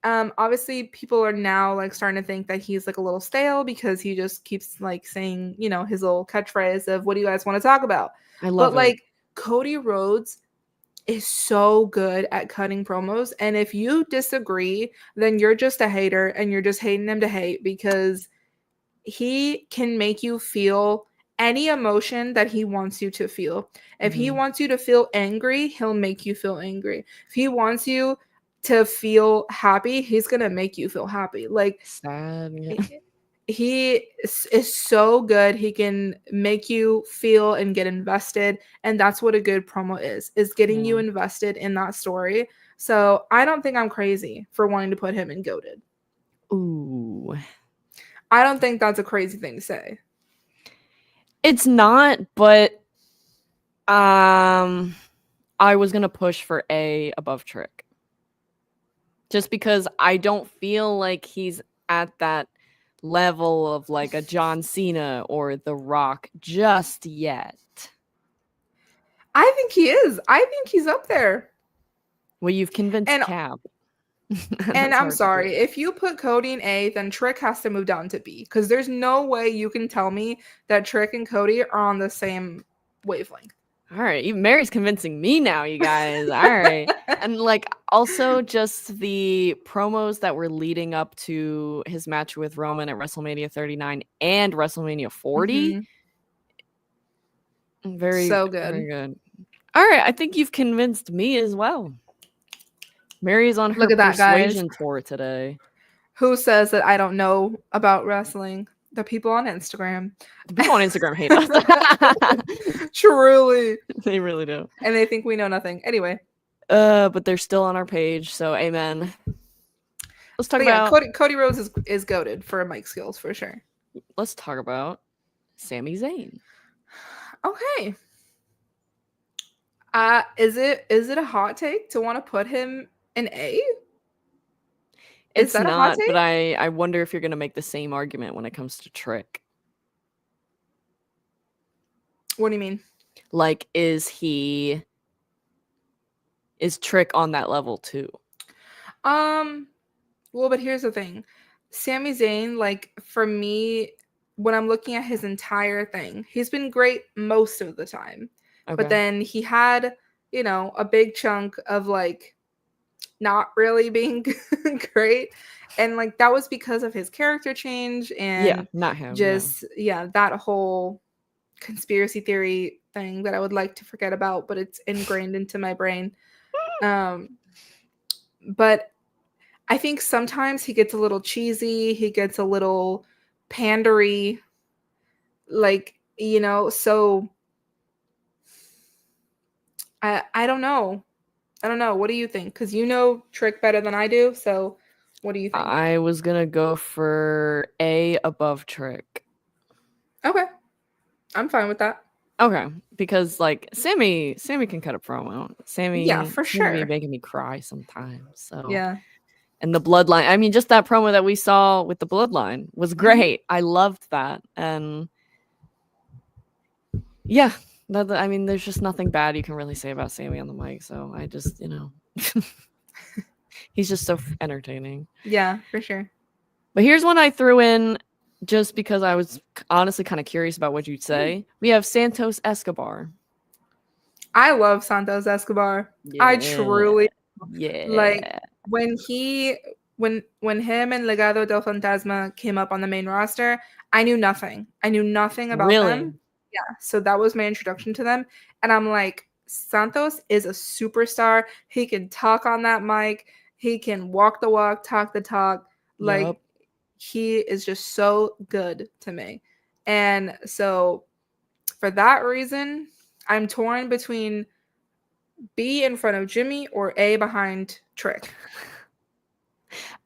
[SPEAKER 1] Obviously people are now like starting to think that he's like a little stale because he just keeps like saying, his little catchphrase of what do you guys want to talk about?
[SPEAKER 2] I love it.
[SPEAKER 1] Like Cody Rhodes is so good at cutting promos, and if you disagree, then you're just a hater and you're just hating him to hate because he can make you feel any emotion that he wants you to feel. If he wants you to feel angry, he'll make you feel angry. If he wants you to feel happy, he's gonna make you feel happy. Like
[SPEAKER 2] sad. Yeah.
[SPEAKER 1] He is so good. He can make you feel and get invested, and that's what a good promo is getting you invested in that story. So I don't think I'm crazy for wanting to put him in GOATed.
[SPEAKER 2] Ooh.
[SPEAKER 1] I don't think that's a crazy thing to say.
[SPEAKER 2] It's not, but I was gonna push for A above Trick. Just because I don't feel like he's at that level of like a John Cena or The Rock just yet.
[SPEAKER 1] I think he is. I think he's up there.
[SPEAKER 2] Well, you've convinced Cap.
[SPEAKER 1] And I'm sorry, if you put Cody in A, then Trick has to move down to B because there's no way you can tell me that Trick and Cody are on the same wavelength.
[SPEAKER 2] All right, even Mary's convincing me now, you guys. All right. And like also just the promos that were leading up to his match with Roman at WrestleMania 39 and WrestleMania 40. Very
[SPEAKER 1] so good.
[SPEAKER 2] Very good. All right, I think you've convinced me as well. Mary's on her persuasion tour today.
[SPEAKER 1] Who says that I don't know about wrestling? The people on Instagram.
[SPEAKER 2] The people on Instagram hate us.
[SPEAKER 1] Truly.
[SPEAKER 2] They really do.
[SPEAKER 1] And they think we know nothing. Anyway.
[SPEAKER 2] But they're still on our page, so amen. Let's talk about
[SPEAKER 1] Cody Rhodes is goated for mic skills for sure.
[SPEAKER 2] Let's talk about Sami Zayn.
[SPEAKER 1] Okay. Is it a hot take to want to put him in A?
[SPEAKER 2] It's not, but I wonder if you're going to make the same argument when it comes to Trick.
[SPEAKER 1] What do you mean?
[SPEAKER 2] Like, is Trick on that level too?
[SPEAKER 1] Well, but here's the thing. Sami Zayn, like, for me, when I'm looking at his entire thing, he's been great most of the time. Okay. But then he had, a big chunk of, like, not really being great. And like that was because of his character change and
[SPEAKER 2] not him.
[SPEAKER 1] Just that whole conspiracy theory thing that I would like to forget about, but it's ingrained into my brain. But I think sometimes he gets a little cheesy, he gets a little pandery, like, so I don't know. I don't know. What do you think? Because you know Trick better than I do, so what do you think?
[SPEAKER 2] I was gonna go for A above Trick.
[SPEAKER 1] Okay. I'm fine with that.
[SPEAKER 2] Okay, because like Sammy can cut a promo.
[SPEAKER 1] Yeah, for sure.
[SPEAKER 2] Be making me cry sometimes. So
[SPEAKER 1] yeah.
[SPEAKER 2] And the bloodline. I mean, just that promo that we saw with the bloodline was great. I loved that. And yeah, I mean, there's just nothing bad you can really say about Sammy on the mic. So I just, he's just so entertaining.
[SPEAKER 1] Yeah, for sure.
[SPEAKER 2] But here's one I threw in just because I was honestly kind of curious about what you'd say. We have Santos Escobar.
[SPEAKER 1] I love Santos Escobar.
[SPEAKER 2] Yeah.
[SPEAKER 1] I truly
[SPEAKER 2] like
[SPEAKER 1] when him and Legado del Fantasma came up on the main roster, I knew nothing. I knew nothing about them. Yeah, so that was my introduction to them, and I'm like, Santos is a superstar. He can talk on that mic. He can walk the walk, talk the talk. Like, he is just so good to me. And so for that reason, I'm torn between B in front of Jimmy or A behind Trick.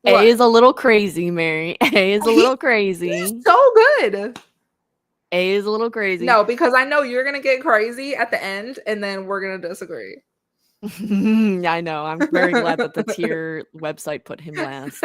[SPEAKER 2] A is a little crazy, Mary. A is a little crazy.
[SPEAKER 1] He's so good.
[SPEAKER 2] A is a little crazy.
[SPEAKER 1] No, because I know you're going to get crazy at the end, and then we're going to disagree.
[SPEAKER 2] I know. I'm very glad that the tier website put him last.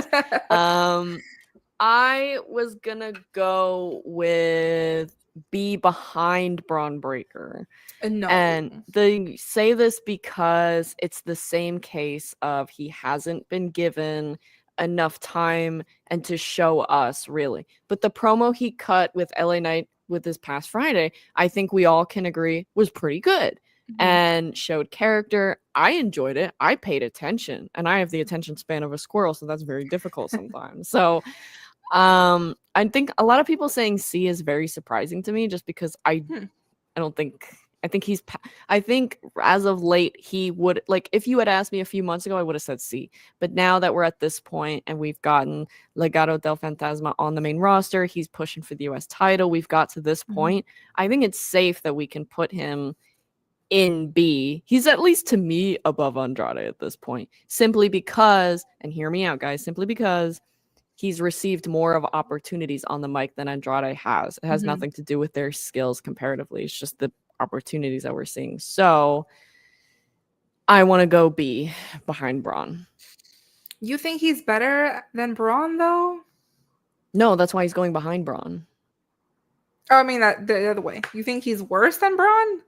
[SPEAKER 2] I was going to go with B behind Braun Breaker.
[SPEAKER 1] No.
[SPEAKER 2] And they say this because it's the same case of he hasn't been given enough time and to show us, really. But the promo he cut with LA Knight with this past Friday, I think we all can agree was pretty good and showed character. I enjoyed it. I paid attention, and I have the attention span of a squirrel, so that's very difficult sometimes. So I think a lot of people saying C is very surprising to me, just because I think as of late he would, like, if you had asked me a few months ago, I would have said C. But now that we're at this point and we've gotten Legado del Fantasma on the main roster, he's pushing for the US title, we've got to this point, I think it's safe that we can put him in B. He's at least, to me, above Andrade at this point, simply because, and hear me out, guys, simply because he's received more of opportunities on the mic than Andrade has. It has nothing to do with their skills comparatively. It's just the opportunities that we're seeing. So I want to go B behind Braun.
[SPEAKER 1] You think he's better than Braun, though?
[SPEAKER 2] No, that's why he's going behind Braun.
[SPEAKER 1] Oh, I mean that the other way. You think he's worse than Braun?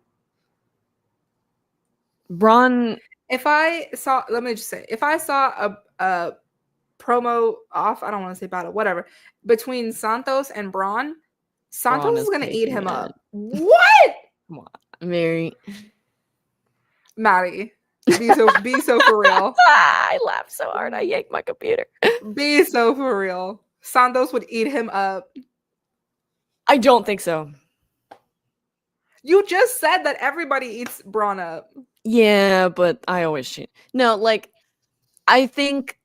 [SPEAKER 2] Braun.
[SPEAKER 1] If I saw a promo off, I don't want to say battle, whatever, between Santos and Braun, Santos is gonna eat him up. What?
[SPEAKER 2] Come on, Mary.
[SPEAKER 1] Maddie, be so for real.
[SPEAKER 2] I laughed so hard I yanked my computer.
[SPEAKER 1] Be so for real. Santos would eat him up.
[SPEAKER 2] I don't think so.
[SPEAKER 1] You just said that everybody eats Braun up.
[SPEAKER 2] Yeah, but I always cheat. No, like, I think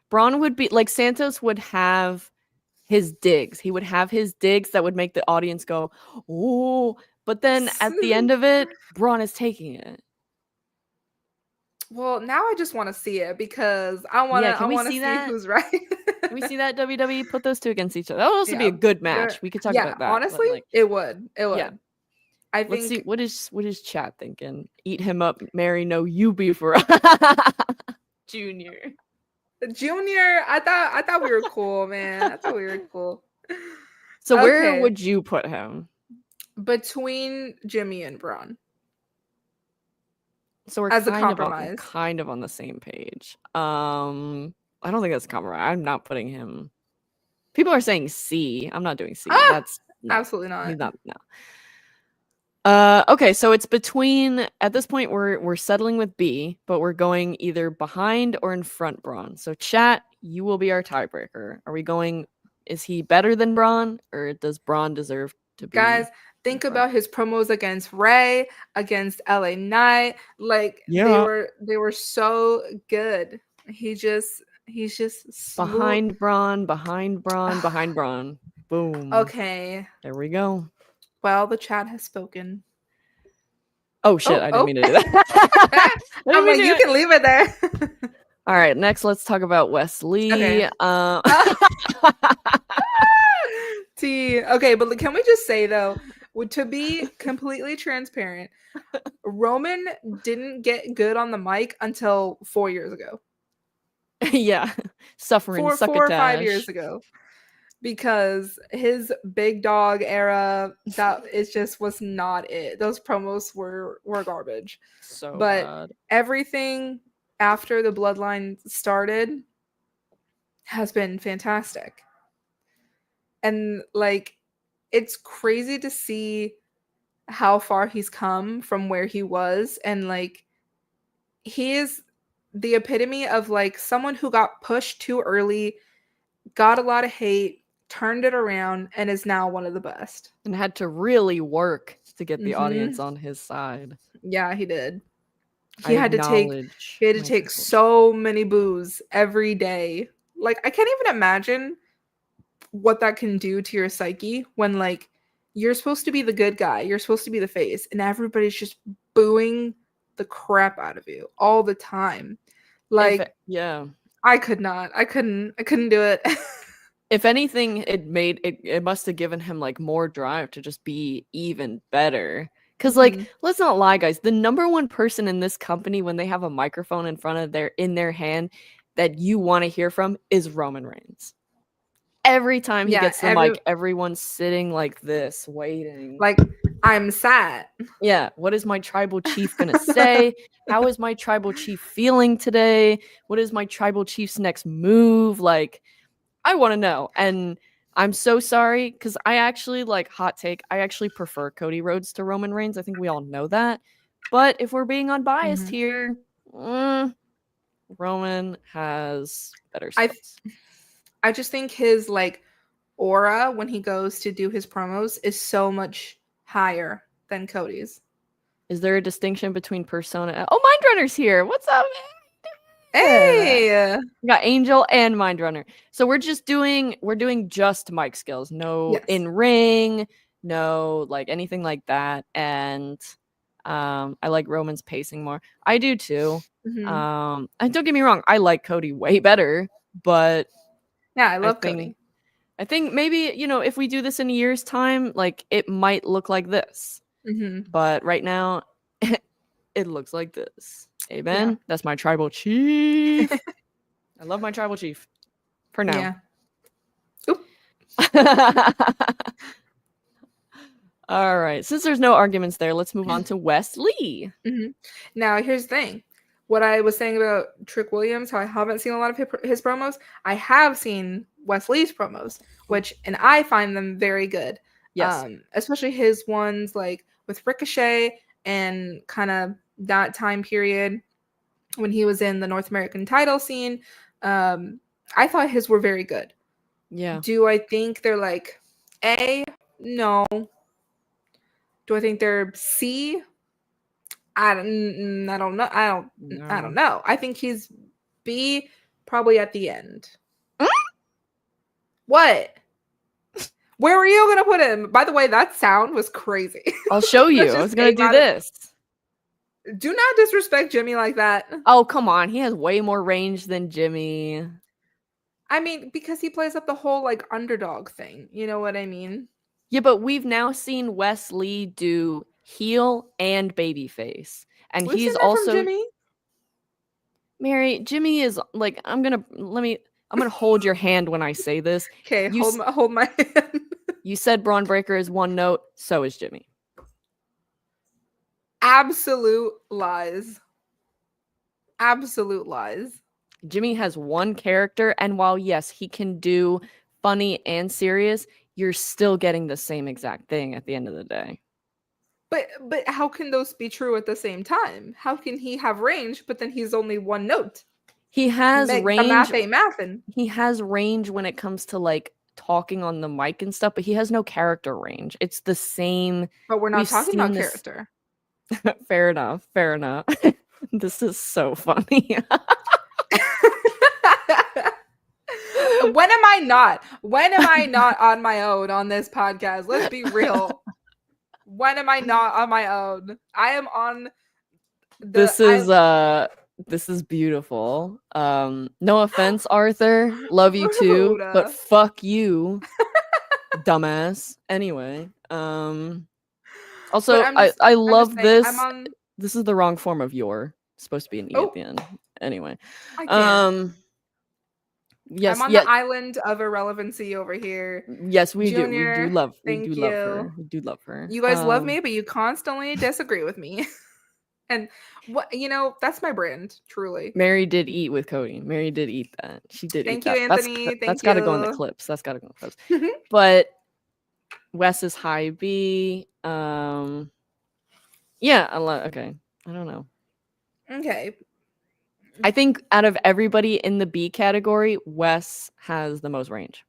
[SPEAKER 2] Braun would be like, Santos would have his digs. He would have his digs that would make the audience go, oh, but then at the end of it, Braun is taking it.
[SPEAKER 1] Well, now I just want to see it because I want to see who's right.
[SPEAKER 2] Can we see that WWE put those two against each other? That would also be a good match. We could talk about that.
[SPEAKER 1] Honestly, like, it would.
[SPEAKER 2] Yeah.
[SPEAKER 1] I think.
[SPEAKER 2] Let's see, what is chat thinking? Eat him up, Mary. No, you be for Junior.
[SPEAKER 1] I thought we were cool, man. I thought we were cool.
[SPEAKER 2] So where would you put him?
[SPEAKER 1] Between Jimmy and Braun.
[SPEAKER 2] So we're as a compromise, kind of on the same page. I don't think that's a compromise. I'm not putting him. People are saying C. I'm not doing C. That's
[SPEAKER 1] absolutely not.
[SPEAKER 2] He's not. No. Okay, so it's between, at this point we're settling with B, but we're going either behind or in front Braun. So chat, you will be our tiebreaker. Are we going, is he better than Braun, or does Braun deserve to be?
[SPEAKER 1] Guys, think about his promos against Ray, against LA Knight. Like they were so good. He's just smooth.
[SPEAKER 2] Behind Braun, behind Braun, behind Braun. Boom.
[SPEAKER 1] Okay.
[SPEAKER 2] There we go.
[SPEAKER 1] Well, the chat has spoken.
[SPEAKER 2] Oh shit, I didn't mean to do that.
[SPEAKER 1] I'm like, you can leave it there.
[SPEAKER 2] All right, next let's talk about Wesley.
[SPEAKER 1] Okay. Okay, but can we just say though, to be completely transparent, Roman didn't get good on the mic until 4 years ago.
[SPEAKER 2] Yeah, suffering
[SPEAKER 1] 4 or 5 years ago. Because his big dog era, that it just was not it. Those promos were garbage.
[SPEAKER 2] So
[SPEAKER 1] but
[SPEAKER 2] bad.
[SPEAKER 1] Everything after the Bloodline started has been fantastic. And like, it's crazy to see how far he's come from where he was. And like, he is the epitome of like someone who got pushed too early, got a lot of hate, turned it around, and is now one of the best.
[SPEAKER 2] And had to really work to get the audience on his side.
[SPEAKER 1] Yeah, he did. He had to take so many boos every day. Like, I can't even imagine what that can do to your psyche when like you're supposed to be the good guy, you're supposed to be the face, and everybody's just booing the crap out of you all the time. Like, I couldn't do it.
[SPEAKER 2] If anything, it must have given him like more drive to just be even better. Because like, let's not lie, guys, the number one person in this company when they have a microphone in front of their hand that you want to hear from is Roman Reigns. Every time he gets the mic, everyone's sitting like this, waiting.
[SPEAKER 1] Like, I'm sad.
[SPEAKER 2] Yeah. What is my tribal chief gonna say? How is my tribal chief feeling today? What is my tribal chief's next move? Like, I want to know. And I'm so sorry, because I actually, like, hot take, I actually prefer Cody Rhodes to Roman Reigns. I think we all know that. But if we're being unbiased here, Roman has better skills.
[SPEAKER 1] I just think his like aura when he goes to do his promos is so much higher than Cody's.
[SPEAKER 2] Is there a distinction between persona? Oh, Mindrunner's here. What's up, man?
[SPEAKER 1] Hey,
[SPEAKER 2] we got Angel and Mindrunner. So we're doing just mic skills, no in ring, no like anything like that. And I like Roman's pacing more. I do too. And don't get me wrong, I like Cody way better, but
[SPEAKER 1] yeah, I love Cody.
[SPEAKER 2] I think maybe, if we do this in a year's time, like it might look like this. But right now, it looks like this. Amen. Yeah. That's my tribal chief. I love my tribal chief. For now.
[SPEAKER 1] Yeah. Oop.
[SPEAKER 2] All right. Since there's no arguments there, let's move on to Wesley.
[SPEAKER 1] Now, here's the thing. What I was saying about Trick Williams, how I haven't seen a lot of his promos, I have seen Wesley's promos, and I find them very good.
[SPEAKER 2] Yes.
[SPEAKER 1] Especially his ones like with Ricochet and kind of that time period when he was in the North American title scene. I thought his were very good.
[SPEAKER 2] Yeah.
[SPEAKER 1] Do I think they're like A? No. Do I think they're C? I don't know. I don't know. I think he's B, probably at the end. What? Where were you gonna put him? By the way, that sound was crazy.
[SPEAKER 2] I'll show you. I was gonna do this.
[SPEAKER 1] Do not disrespect Jimmy like that.
[SPEAKER 2] Oh, come on. He has way more range than Jimmy.
[SPEAKER 1] I mean, because he plays up the whole like underdog thing. You know what I mean?
[SPEAKER 2] Yeah, but we've now seen Wesley do heel and babyface, and he's also
[SPEAKER 1] from Jimmy.
[SPEAKER 2] Mary. Jimmy is like, I'm gonna hold your hand when I say this.
[SPEAKER 1] Okay, hold my hand.
[SPEAKER 2] You said Braun Breaker is one note, so is Jimmy.
[SPEAKER 1] Absolute lies. Absolute lies.
[SPEAKER 2] Jimmy has one character, and while yes, he can do funny and serious, you're still getting the same exact thing at the end of the day.
[SPEAKER 1] But how can those be true at the same time? How can he have range, but then he's only one note?
[SPEAKER 2] He has range.
[SPEAKER 1] The math ain't mathin'.
[SPEAKER 2] He has range when it comes to like talking on the mic and stuff, but he has no character range. It's the same.
[SPEAKER 1] But we're not talking about character.
[SPEAKER 2] Fair enough. This is so funny.
[SPEAKER 1] When am I not? When am I not on my own on this podcast? Let's be real. When am I not on my own? I am on
[SPEAKER 2] This is beautiful. No offense, Arthur. Love you too, but fuck you, dumbass. Anyway, also I love this. This is the wrong form of your. Supposed to be an E at the end. Anyway. Yes,
[SPEAKER 1] I'm on the island of irrelevancy over here.
[SPEAKER 2] Yes, we
[SPEAKER 1] Junior,
[SPEAKER 2] do. We do love her. We do love her.
[SPEAKER 1] You guys love me, but you constantly disagree with me. And what that's my brand, truly.
[SPEAKER 2] Mary did eat with Cody. Mary did eat that. She did
[SPEAKER 1] Thank
[SPEAKER 2] eat
[SPEAKER 1] you,
[SPEAKER 2] that.
[SPEAKER 1] Anthony.
[SPEAKER 2] That's got to go in the clips. But Wes is high B. Yeah, okay. I don't know.
[SPEAKER 1] Okay.
[SPEAKER 2] I think out of everybody in the B category, Wes has the most range.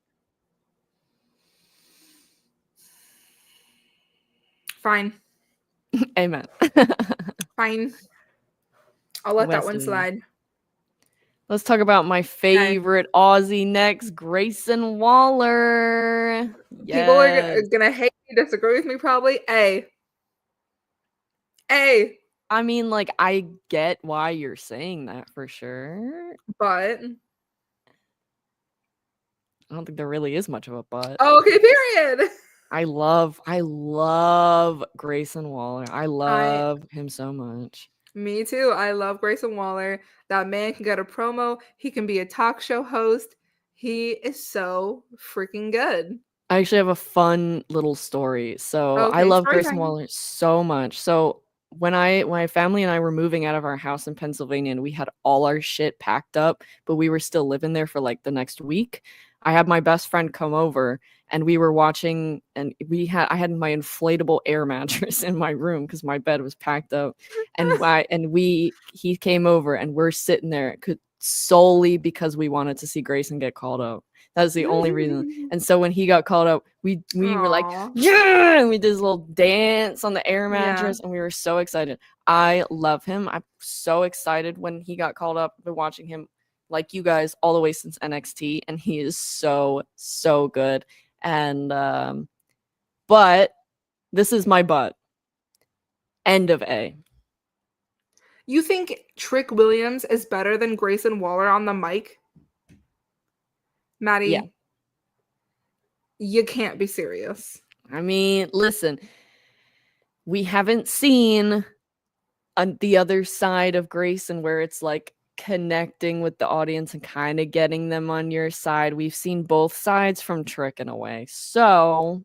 [SPEAKER 1] Fine.
[SPEAKER 2] Amen.
[SPEAKER 1] Fine. I'll let that one slide.
[SPEAKER 2] Let's talk about my favorite Aussie next, Grayson Waller. Yes.
[SPEAKER 1] People are gonna hate me, disagree with me probably. A.
[SPEAKER 2] I mean, like, I get why you're saying that for sure.
[SPEAKER 1] But
[SPEAKER 2] I don't think there really is much of a but.
[SPEAKER 1] Oh, okay, period.
[SPEAKER 2] I love Grayson Waller. I love him so much.
[SPEAKER 1] Me too. I love Grayson Waller. That man can get a promo. He can be a talk show host. He is so freaking good.
[SPEAKER 2] I actually have a fun little story. So I love Grayson Waller so much. So when my family and I were moving out of our house in Pennsylvania and we had all our shit packed up, but we were still living there for like the next week, I had my best friend come over and we were watching, and I had my inflatable air mattress in my room because my bed was packed up, and he came over and we're sitting there solely because we wanted to see Grayson get called up. That's the only reason. And so when he got called up, we were like, yeah, and we did this little dance on the air mattress, and we were so excited. I love him. I'm so excited when he got called up. I've been watching him like you guys all the way since NXT, and he is so good. And but this is my but. End of A.
[SPEAKER 1] You think Trick Williams is better than Grayson Waller on the mic? Maddie,
[SPEAKER 2] yeah.
[SPEAKER 1] You can't be serious.
[SPEAKER 2] I mean, listen, we haven't seen the other side of Grayson where it's like connecting with the audience and kind of getting them on your side. We've seen both sides from Trick in a way. So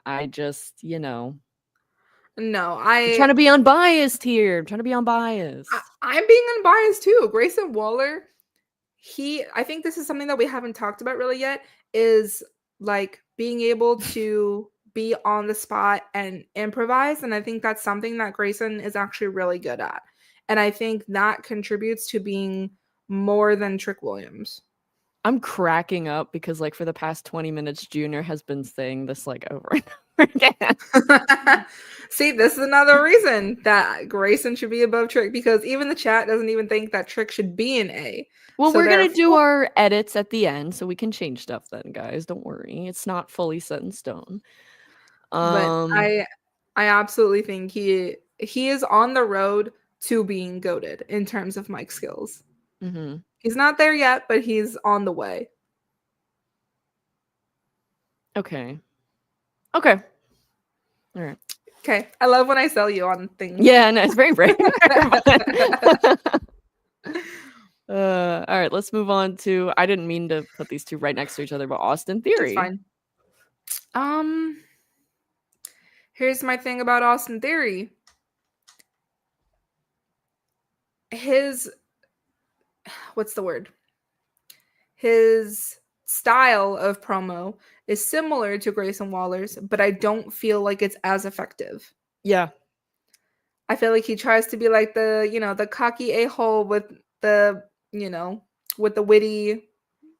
[SPEAKER 2] I just,
[SPEAKER 1] No,
[SPEAKER 2] I'm trying to be unbiased here. I'm trying to be unbiased.
[SPEAKER 1] I'm being unbiased too. Grayson Waller, I think this is something that we haven't talked about really yet, is like being able to be on the spot and improvise. And I think that's something that Grayson is actually really good at. And I think that contributes to being more than Trick Williams.
[SPEAKER 2] I'm cracking up because like for the past 20 minutes, Junior has been saying this like over and over again.
[SPEAKER 1] See, this is another reason that Grayson should be above Trick, because even the chat doesn't even think that Trick should be an A.
[SPEAKER 2] Well, we're going to do our edits at the end so we can change stuff then, guys. Don't worry. It's not fully set in stone.
[SPEAKER 1] But I absolutely think he is on the road to being goated in terms of mic skills.
[SPEAKER 2] Mm-hmm.
[SPEAKER 1] He's not there yet, but he's on the way.
[SPEAKER 2] Okay. All right.
[SPEAKER 1] Okay. I love when I sell you on things.
[SPEAKER 2] Yeah, no, it's very brave. All right, let's move on to, I didn't mean to put these two right next to each other, but Austin Theory.
[SPEAKER 1] It's fine. Here's my thing about Austin Theory. His style of promo is similar to Grayson Waller's, but I don't feel like it's as effective.
[SPEAKER 2] Yeah.
[SPEAKER 1] I feel like he tries to be like the cocky a-hole with the, with the witty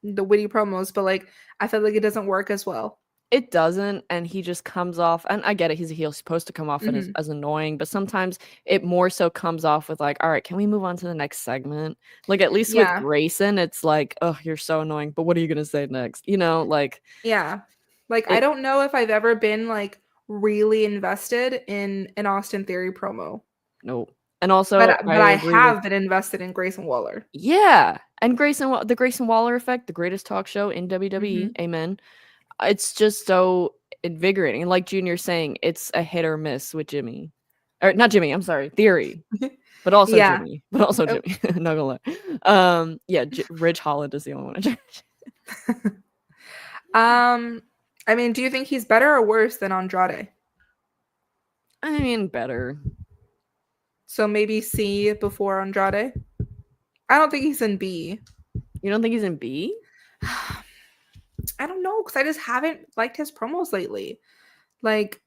[SPEAKER 1] promos, but like I feel like it doesn't work as well.
[SPEAKER 2] It doesn't, and he just comes off, and I get it, he's a heel, supposed to come off as annoying, but sometimes it more so comes off with like, all right, can we move on to the next segment? Like, at least with Grayson, it's like, oh, you're so annoying, but what are you gonna say next? Like,
[SPEAKER 1] yeah, like I don't know if I've ever been like really invested in an Austin Theory promo.
[SPEAKER 2] No. And also,
[SPEAKER 1] but I have been invested in Grayson Waller.
[SPEAKER 2] Yeah, and the Grayson Waller effect, the greatest talk show in WWE. Amen. It's just so invigorating. And like Junior's saying, it's a hit or miss with Jimmy. Or not Jimmy, I'm sorry, Theory. But also Jimmy. But also Jimmy. Not gonna lie. Yeah, Ridge Holland is the only one
[SPEAKER 1] I mean, do you think he's better or worse than Andrade?
[SPEAKER 2] I mean, better.
[SPEAKER 1] So maybe C before Andrade? I don't think he's in B.
[SPEAKER 2] You don't think he's in B?
[SPEAKER 1] I don't know, because I just haven't liked his promos lately. Like,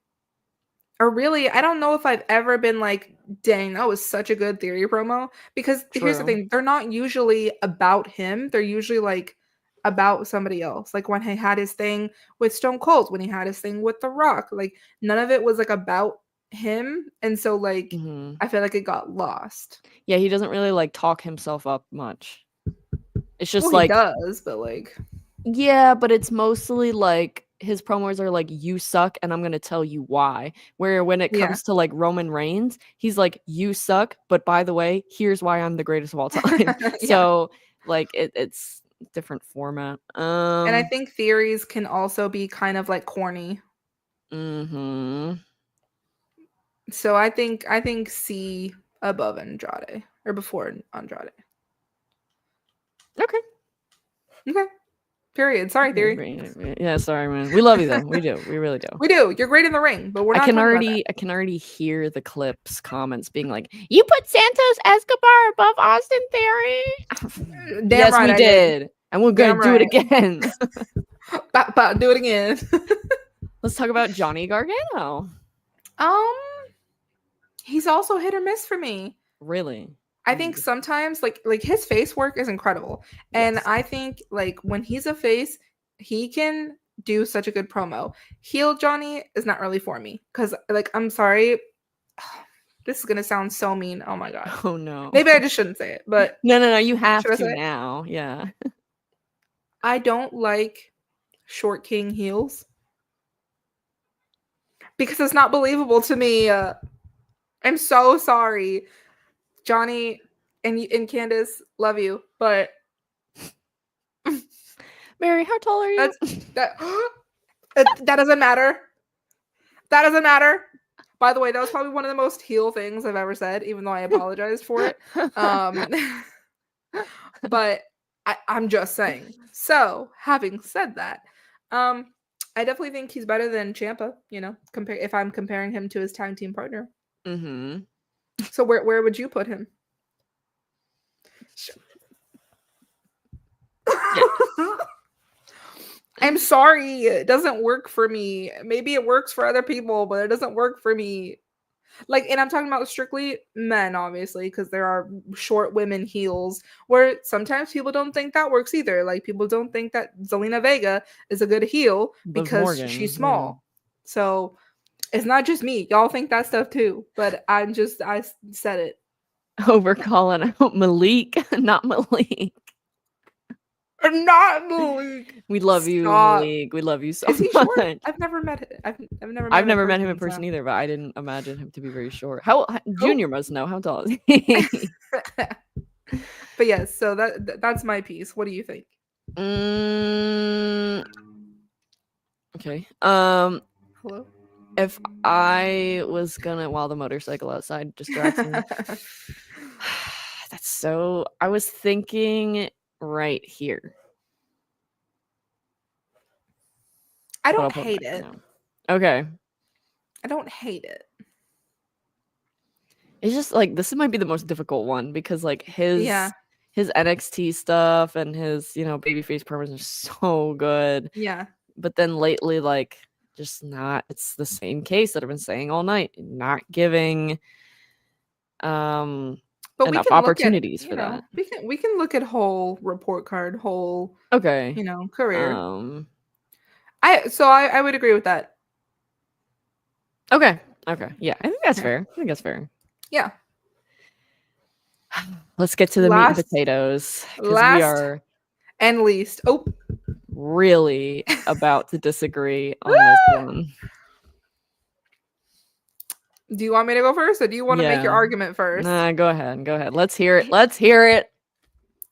[SPEAKER 1] or really, I don't know if I've ever been like, dang, that was such a good Theory promo. Because here's the thing, they're not usually about him. They're usually like about somebody else. Like when he had his thing with Stone Cold, when he had his thing with The Rock, like none of it was like about him. And so like I feel like it got lost.
[SPEAKER 2] Yeah, he doesn't really like talk himself up much. It's just
[SPEAKER 1] he does, but like,
[SPEAKER 2] yeah, but it's mostly like his promos are like, you suck and I'm gonna tell you why. Where when it comes to like Roman Reigns, he's like, you suck, but by the way, here's why I'm the greatest of all time. So like it's different format.
[SPEAKER 1] And I think theories can also be kind of like corny. So I think C above Andrade or before Andrade. Okay. Period. Sorry, Theory.
[SPEAKER 2] Yeah, sorry, man. We love you though. We do. We really do.
[SPEAKER 1] We do. You're great in the ring, but we're not.
[SPEAKER 2] I can already hear the clips comments being like, "You put Santos Escobar above Austin Theory."
[SPEAKER 1] Damn right,
[SPEAKER 2] we did, and we're gonna do it again.
[SPEAKER 1] Do it again.
[SPEAKER 2] Let's talk about Johnny Gargano.
[SPEAKER 1] He's also hit or miss for me.
[SPEAKER 2] Really?
[SPEAKER 1] I think sometimes like his face work is incredible. And I think like when he's a face, he can do such a good promo. Heel Johnny is not really for me because like I'm sorry, this is gonna sound so mean. Oh my god.
[SPEAKER 2] Oh no.
[SPEAKER 1] Maybe I just shouldn't say it, but
[SPEAKER 2] no, you have to now. Yeah.
[SPEAKER 1] I don't like short king heels because it's not believable to me. I'm so sorry. Johnny and Candace, love you, but
[SPEAKER 2] Mary, how tall are you?
[SPEAKER 1] That doesn't matter. That doesn't matter. By the way, that was probably one of the most heel things I've ever said, even though I apologized for it. But I'm just saying. So, having said that, I definitely think he's better than Ciampa. If I'm comparing him to his tag team partner. So where would you put him? I'm sorry, it doesn't work for me. Maybe it works for other people, but it doesn't work for me. Like, and I'm talking about strictly men, obviously, because there are short women heels where sometimes people don't think that works either. Like, people don't think that Zelina Vega is a good heel because she's small. So it's not just me. Y'all think that stuff too, but I said it.
[SPEAKER 2] Over calling out Malik, not Malik.
[SPEAKER 1] Not Malik.
[SPEAKER 2] We love you, Malik. We love you so much. Is he short?
[SPEAKER 1] I've never met him.
[SPEAKER 2] I've never met him in person either, but I didn't imagine him to be very short. How Junior must know. How tall is he?
[SPEAKER 1] But yes, so that's my piece. What do you think?
[SPEAKER 2] Okay.
[SPEAKER 1] Hello?
[SPEAKER 2] If I was gonna, while the motorcycle outside distracts me, that's so. I was thinking right here.
[SPEAKER 1] I don't hate it.
[SPEAKER 2] Okay.
[SPEAKER 1] I don't hate it.
[SPEAKER 2] It's just like this might be the most difficult one because like his his NXT stuff and his, you know, babyface promos are so good.
[SPEAKER 1] Yeah.
[SPEAKER 2] But then lately, like, just not, it's the same case that I've been saying all night. Not giving
[SPEAKER 1] but we
[SPEAKER 2] enough
[SPEAKER 1] can
[SPEAKER 2] opportunities
[SPEAKER 1] look at,
[SPEAKER 2] for that.
[SPEAKER 1] we can look at whole report card, whole
[SPEAKER 2] Okay.
[SPEAKER 1] you know, career. I would agree with that.
[SPEAKER 2] Okay. Yeah, I think that's fair.
[SPEAKER 1] Yeah.
[SPEAKER 2] Let's get to the meat and potatoes, because we are
[SPEAKER 1] and least. Oh,
[SPEAKER 2] really about to disagree on this one.
[SPEAKER 1] Do you want me to go first, or do you want to make your argument first?
[SPEAKER 2] Nah, go ahead. Let's hear it.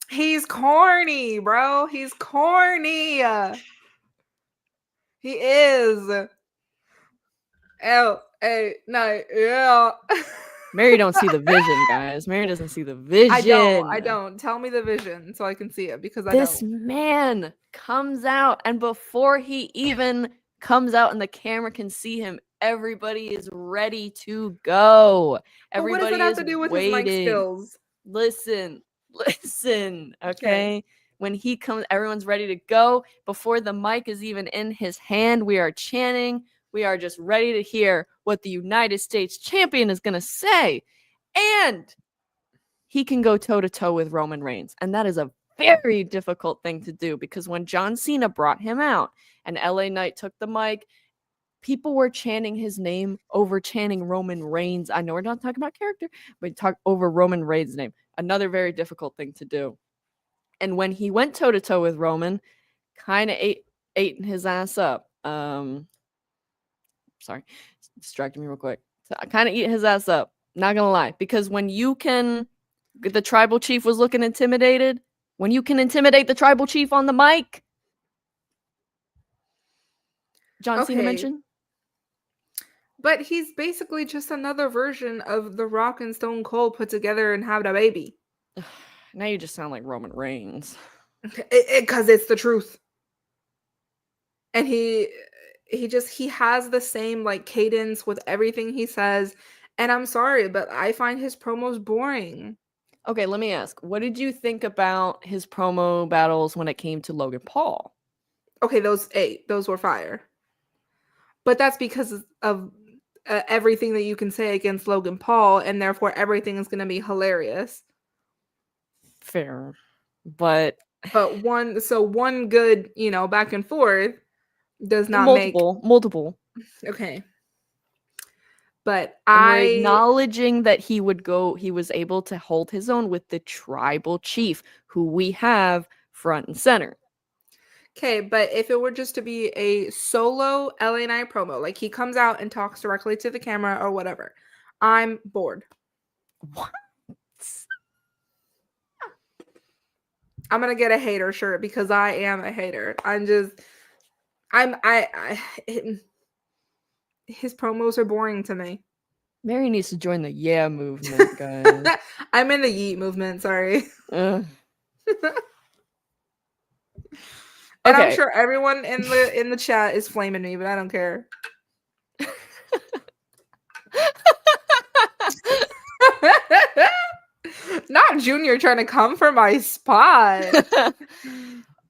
[SPEAKER 1] He's corny, bro. He's corny. He is. Yeah.
[SPEAKER 2] Mary don't see the vision, guys. Mary doesn't see the vision.
[SPEAKER 1] I don't. Tell me the vision so I can see it, because
[SPEAKER 2] this man comes out, and before he even comes out and the camera can see him, everybody is ready to go. Everybody what does it have to do with waiting. His mic skills? Listen, okay? When he comes, everyone's ready to go. Before the mic is even in his hand, we are chanting. We are just ready to hear what the United States champion is going to say. And he can go toe-to-toe with Roman Reigns. And that is a very difficult thing to do, because when John Cena brought him out and LA Knight took the mic, people were chanting his name over chanting Roman Reigns. I know we're not talking about character, but talk over Roman Reigns' name. Another very difficult thing to do. And when he went toe-to-toe with Roman, kind of ate his ass up. Sorry, distracted me real quick. So I kind of eat his ass up. Not gonna lie, because when you can, the tribal chief was looking intimidated. When you can intimidate the tribal chief on the mic, John Cena mentioned.
[SPEAKER 1] But he's basically just another version of The Rock and Stone Cold put together and had a baby.
[SPEAKER 2] Now you just sound like Roman Reigns.
[SPEAKER 1] Because it's the truth. And he has the same like cadence with everything he says. And I'm sorry, but I find his promos boring.
[SPEAKER 2] Okay, let me ask. What did you think about his promo battles when it came to Logan Paul?
[SPEAKER 1] Okay, those were fire. But that's because of everything that you can say against Logan Paul, and therefore everything is going to be hilarious.
[SPEAKER 2] Fair. But
[SPEAKER 1] one good, back and forth does not
[SPEAKER 2] multiple.
[SPEAKER 1] Okay. But
[SPEAKER 2] we're acknowledging that he was able to hold his own with the tribal chief, who we have front and center.
[SPEAKER 1] Okay, but if it were just to be a solo LA Knight promo, like he comes out and talks directly to the camera or whatever, I'm bored.
[SPEAKER 2] What?
[SPEAKER 1] I'm gonna get a hater shirt because I am a hater. His promos are boring to me.
[SPEAKER 2] Mary needs to join the yeah movement, guys.
[SPEAKER 1] I'm in the yeet movement, sorry. And I'm sure everyone in the chat is flaming me, but I don't care. Not Junior trying to come for my spot.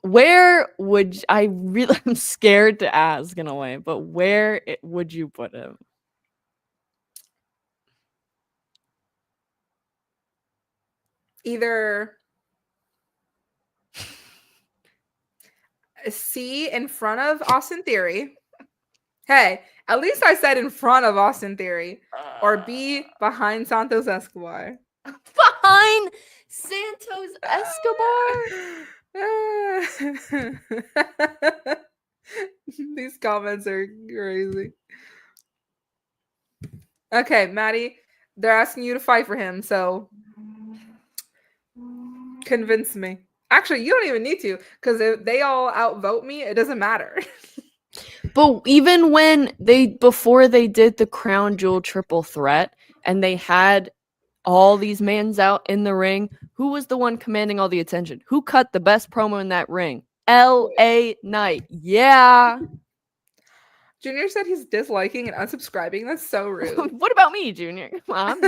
[SPEAKER 2] Where would I'm scared to ask in a way, but where would you put him?
[SPEAKER 1] Either C in front of Austin Theory. Hey, at least I said in front of Austin Theory. Or B behind Santos Escobar.
[SPEAKER 2] Behind Santos Escobar?
[SPEAKER 1] These comments are crazy. Okay, Maddie, they're asking you to fight for him, so convince me. Actually, you don't even need to, because if they all outvote me, it doesn't matter.
[SPEAKER 2] But even when before they did the Crown Jewel triple threat and they had all these mans out in the ring, who was the one commanding all the attention? Who cut the best promo in that ring? LA Knight. Yeah.
[SPEAKER 1] Junior said he's disliking and unsubscribing. That's so rude.
[SPEAKER 2] What about me, Junior? Come on.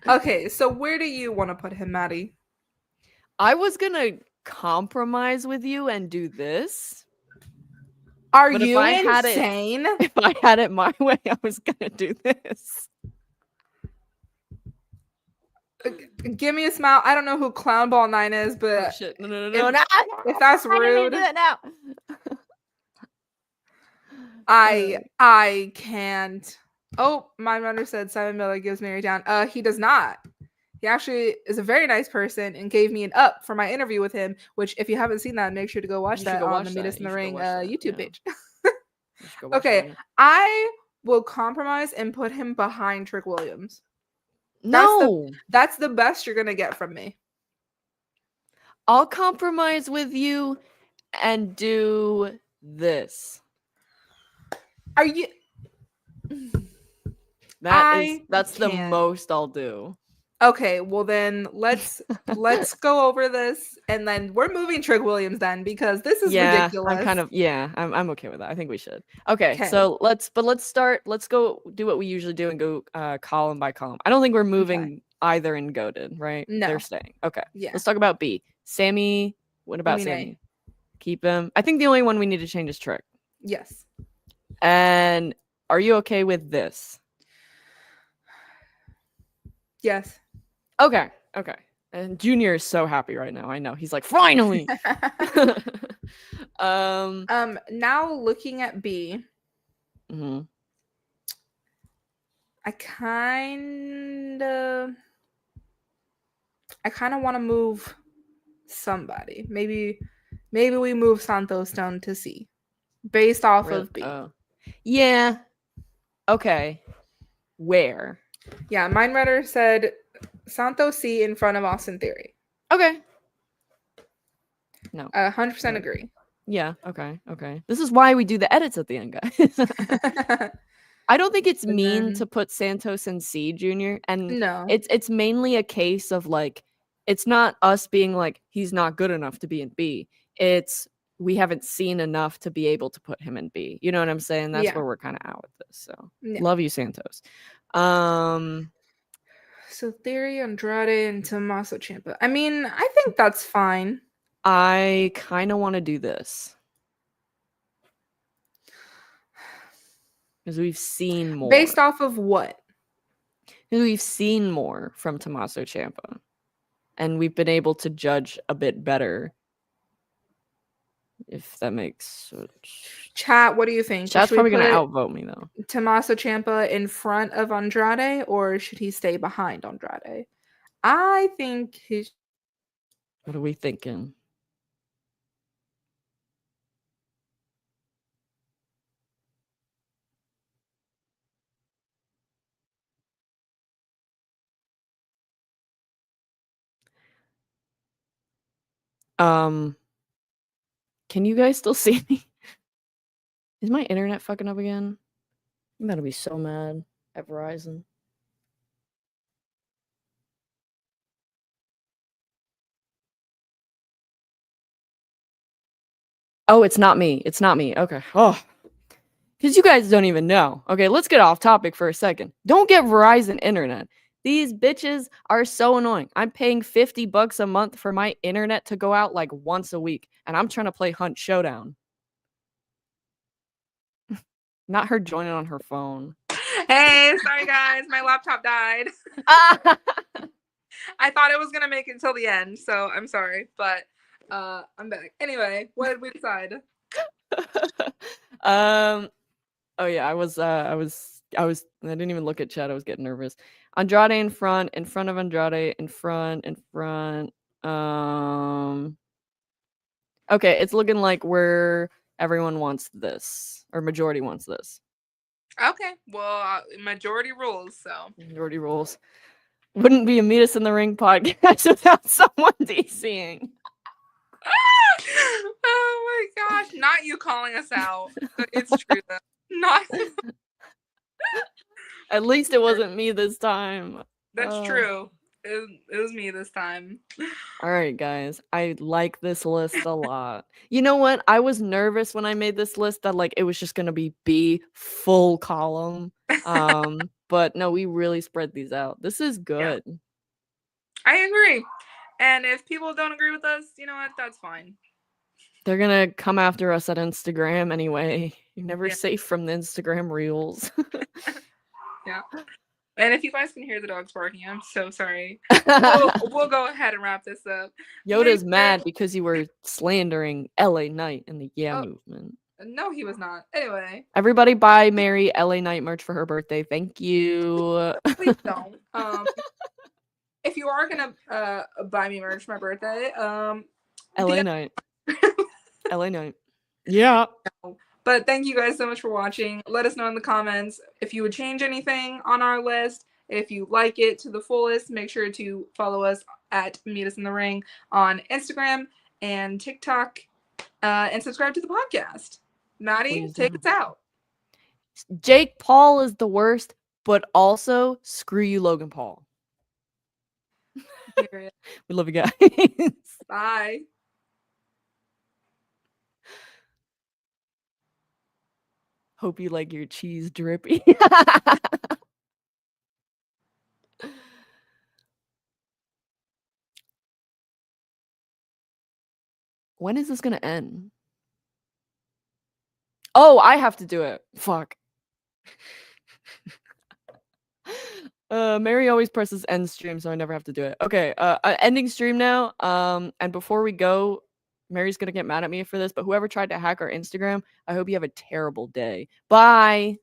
[SPEAKER 1] Okay, so where do you want to put him, Maddie?
[SPEAKER 2] I was gonna compromise with you and do this.
[SPEAKER 1] Are you insane?
[SPEAKER 2] If I had it my way, I was gonna do this.
[SPEAKER 1] Give me a smile. I don't know who Clown Ball 9 is, but
[SPEAKER 2] oh, shit. No.
[SPEAKER 1] If that's rude,
[SPEAKER 2] do it now.
[SPEAKER 1] I can't. Oh, my runner said Simon Miller gives Mary down. He does not. He actually is a very nice person and gave me an up for my interview with him, which if you haven't seen that, make sure to go watch that on the Meet Us in the Ring YouTube page. Okay, I will compromise and put him behind Trick Williams.
[SPEAKER 2] No.
[SPEAKER 1] That's the best you're going to get from me.
[SPEAKER 2] I'll compromise with you and do this.
[SPEAKER 1] Are you...
[SPEAKER 2] That's the most I'll do.
[SPEAKER 1] Okay, well then let's go over this, and then we're moving Trick Williams then, because this is ridiculous.
[SPEAKER 2] I'm okay with that. I think we should. Okay. So let's go do what we usually do and go column by column. I don't think we're moving either in Goated, right?
[SPEAKER 1] No.
[SPEAKER 2] They're staying. Okay.
[SPEAKER 1] Yeah.
[SPEAKER 2] Let's talk about B. Sammy. What about Sammy? Keep him. I think the only one we need to change is Trick.
[SPEAKER 1] Yes.
[SPEAKER 2] And are you okay with this?
[SPEAKER 1] Yes.
[SPEAKER 2] Okay. And Junior is so happy right now. I know. He's like, finally.
[SPEAKER 1] Now looking at B.
[SPEAKER 2] Mm-hmm.
[SPEAKER 1] I kind of want to move somebody. Maybe we move Santos down to C, based off of B.
[SPEAKER 2] Yeah. Okay. Where?
[SPEAKER 1] Yeah, Mindwriter said Santos C in front of Austin Theory.
[SPEAKER 2] Okay. No.
[SPEAKER 1] 100% agree.
[SPEAKER 2] Yeah. Okay. This is why we do the edits at the end, guys. I don't think it's mean to put Santos in C, Junior. And
[SPEAKER 1] no,
[SPEAKER 2] it's mainly a case of like, it's not us being like, he's not good enough to be in B. It's we haven't seen enough to be able to put him in B. You know what I'm saying? That's where we're kind of out with this. So love you, Santos.
[SPEAKER 1] So Theory, Andrade, and Tommaso Ciampa. I mean, I think that's fine.
[SPEAKER 2] I kind of want to do this. Because we've seen more.
[SPEAKER 1] Based off of what?
[SPEAKER 2] We've seen more from Tommaso Ciampa. And we've been able to judge a bit better. If that makes sense.
[SPEAKER 1] Chat, what do you think?
[SPEAKER 2] Chat's probably going to outvote me, though.
[SPEAKER 1] Tommaso Ciampa in front of Andrade, or should he stay behind Andrade? I think he's...
[SPEAKER 2] What are we thinking? Can you guys still see me? Is my internet fucking up again? I'm gonna be so mad at Verizon. Oh, it's not me. Okay. Oh. Because you guys don't even know. Okay, let's get off topic for a second. Don't get Verizon internet. These bitches are so annoying. I'm paying $50 a month for my internet to go out like once a week, and I'm trying to play Hunt Showdown. Not her joining on her phone.
[SPEAKER 1] Hey, sorry guys, my laptop died. I thought it was gonna make it till the end, so I'm sorry, but I'm back. Anyway, what did we decide?
[SPEAKER 2] Oh yeah, I didn't even look at chat. I was getting nervous. Andrade in front of Andrade, in front. Okay, it's looking like where everyone wants this, or majority wants this.
[SPEAKER 1] Okay, well, majority rules, so.
[SPEAKER 2] Majority rules. Wouldn't be a Meet Us in the Ring podcast without someone DCing.
[SPEAKER 1] Oh my gosh, not you calling us out. It's true though. Not.
[SPEAKER 2] At least it wasn't me this time.
[SPEAKER 1] That's true. It was me this time.
[SPEAKER 2] All right, guys. I like this list a lot. You know what? I was nervous when I made this list that like it was just gonna be B full column. But no, we really spread these out. This is good.
[SPEAKER 1] Yeah. I agree. And if people don't agree with us, you know what? That's fine.
[SPEAKER 2] They're gonna come after us at Instagram anyway. You're never safe from the Instagram reels.
[SPEAKER 1] Yeah. And if you guys can hear the dogs barking, I'm so sorry. We'll go ahead and wrap this up.
[SPEAKER 2] Yoda's mad because you were slandering LA Knight and the movement.
[SPEAKER 1] No, he was not. Anyway.
[SPEAKER 2] Everybody buy Mary LA Knight merch for her birthday. Thank you.
[SPEAKER 1] Please don't. If you are gonna buy me merch for my birthday,
[SPEAKER 2] LA Knight. LA Knight. Yeah.
[SPEAKER 1] But thank you guys so much for watching. Let us know in the comments if you would change anything on our list. If you like it to the fullest, make sure to follow us at Meet Us in the Ring on Instagram and TikTok, and subscribe to the podcast. Maddie, take us out.
[SPEAKER 2] Jake Paul is the worst, but also screw you, Logan Paul. We love you guys.
[SPEAKER 1] Bye.
[SPEAKER 2] Hope you like your cheese drippy. When is this gonna end? Oh, I have to do it. Fuck. Mary always presses end stream, so I never have to do it. Okay, ending stream now. And before we go, Mary's gonna get mad at me for this, but whoever tried to hack our Instagram, I hope you have a terrible day. Bye.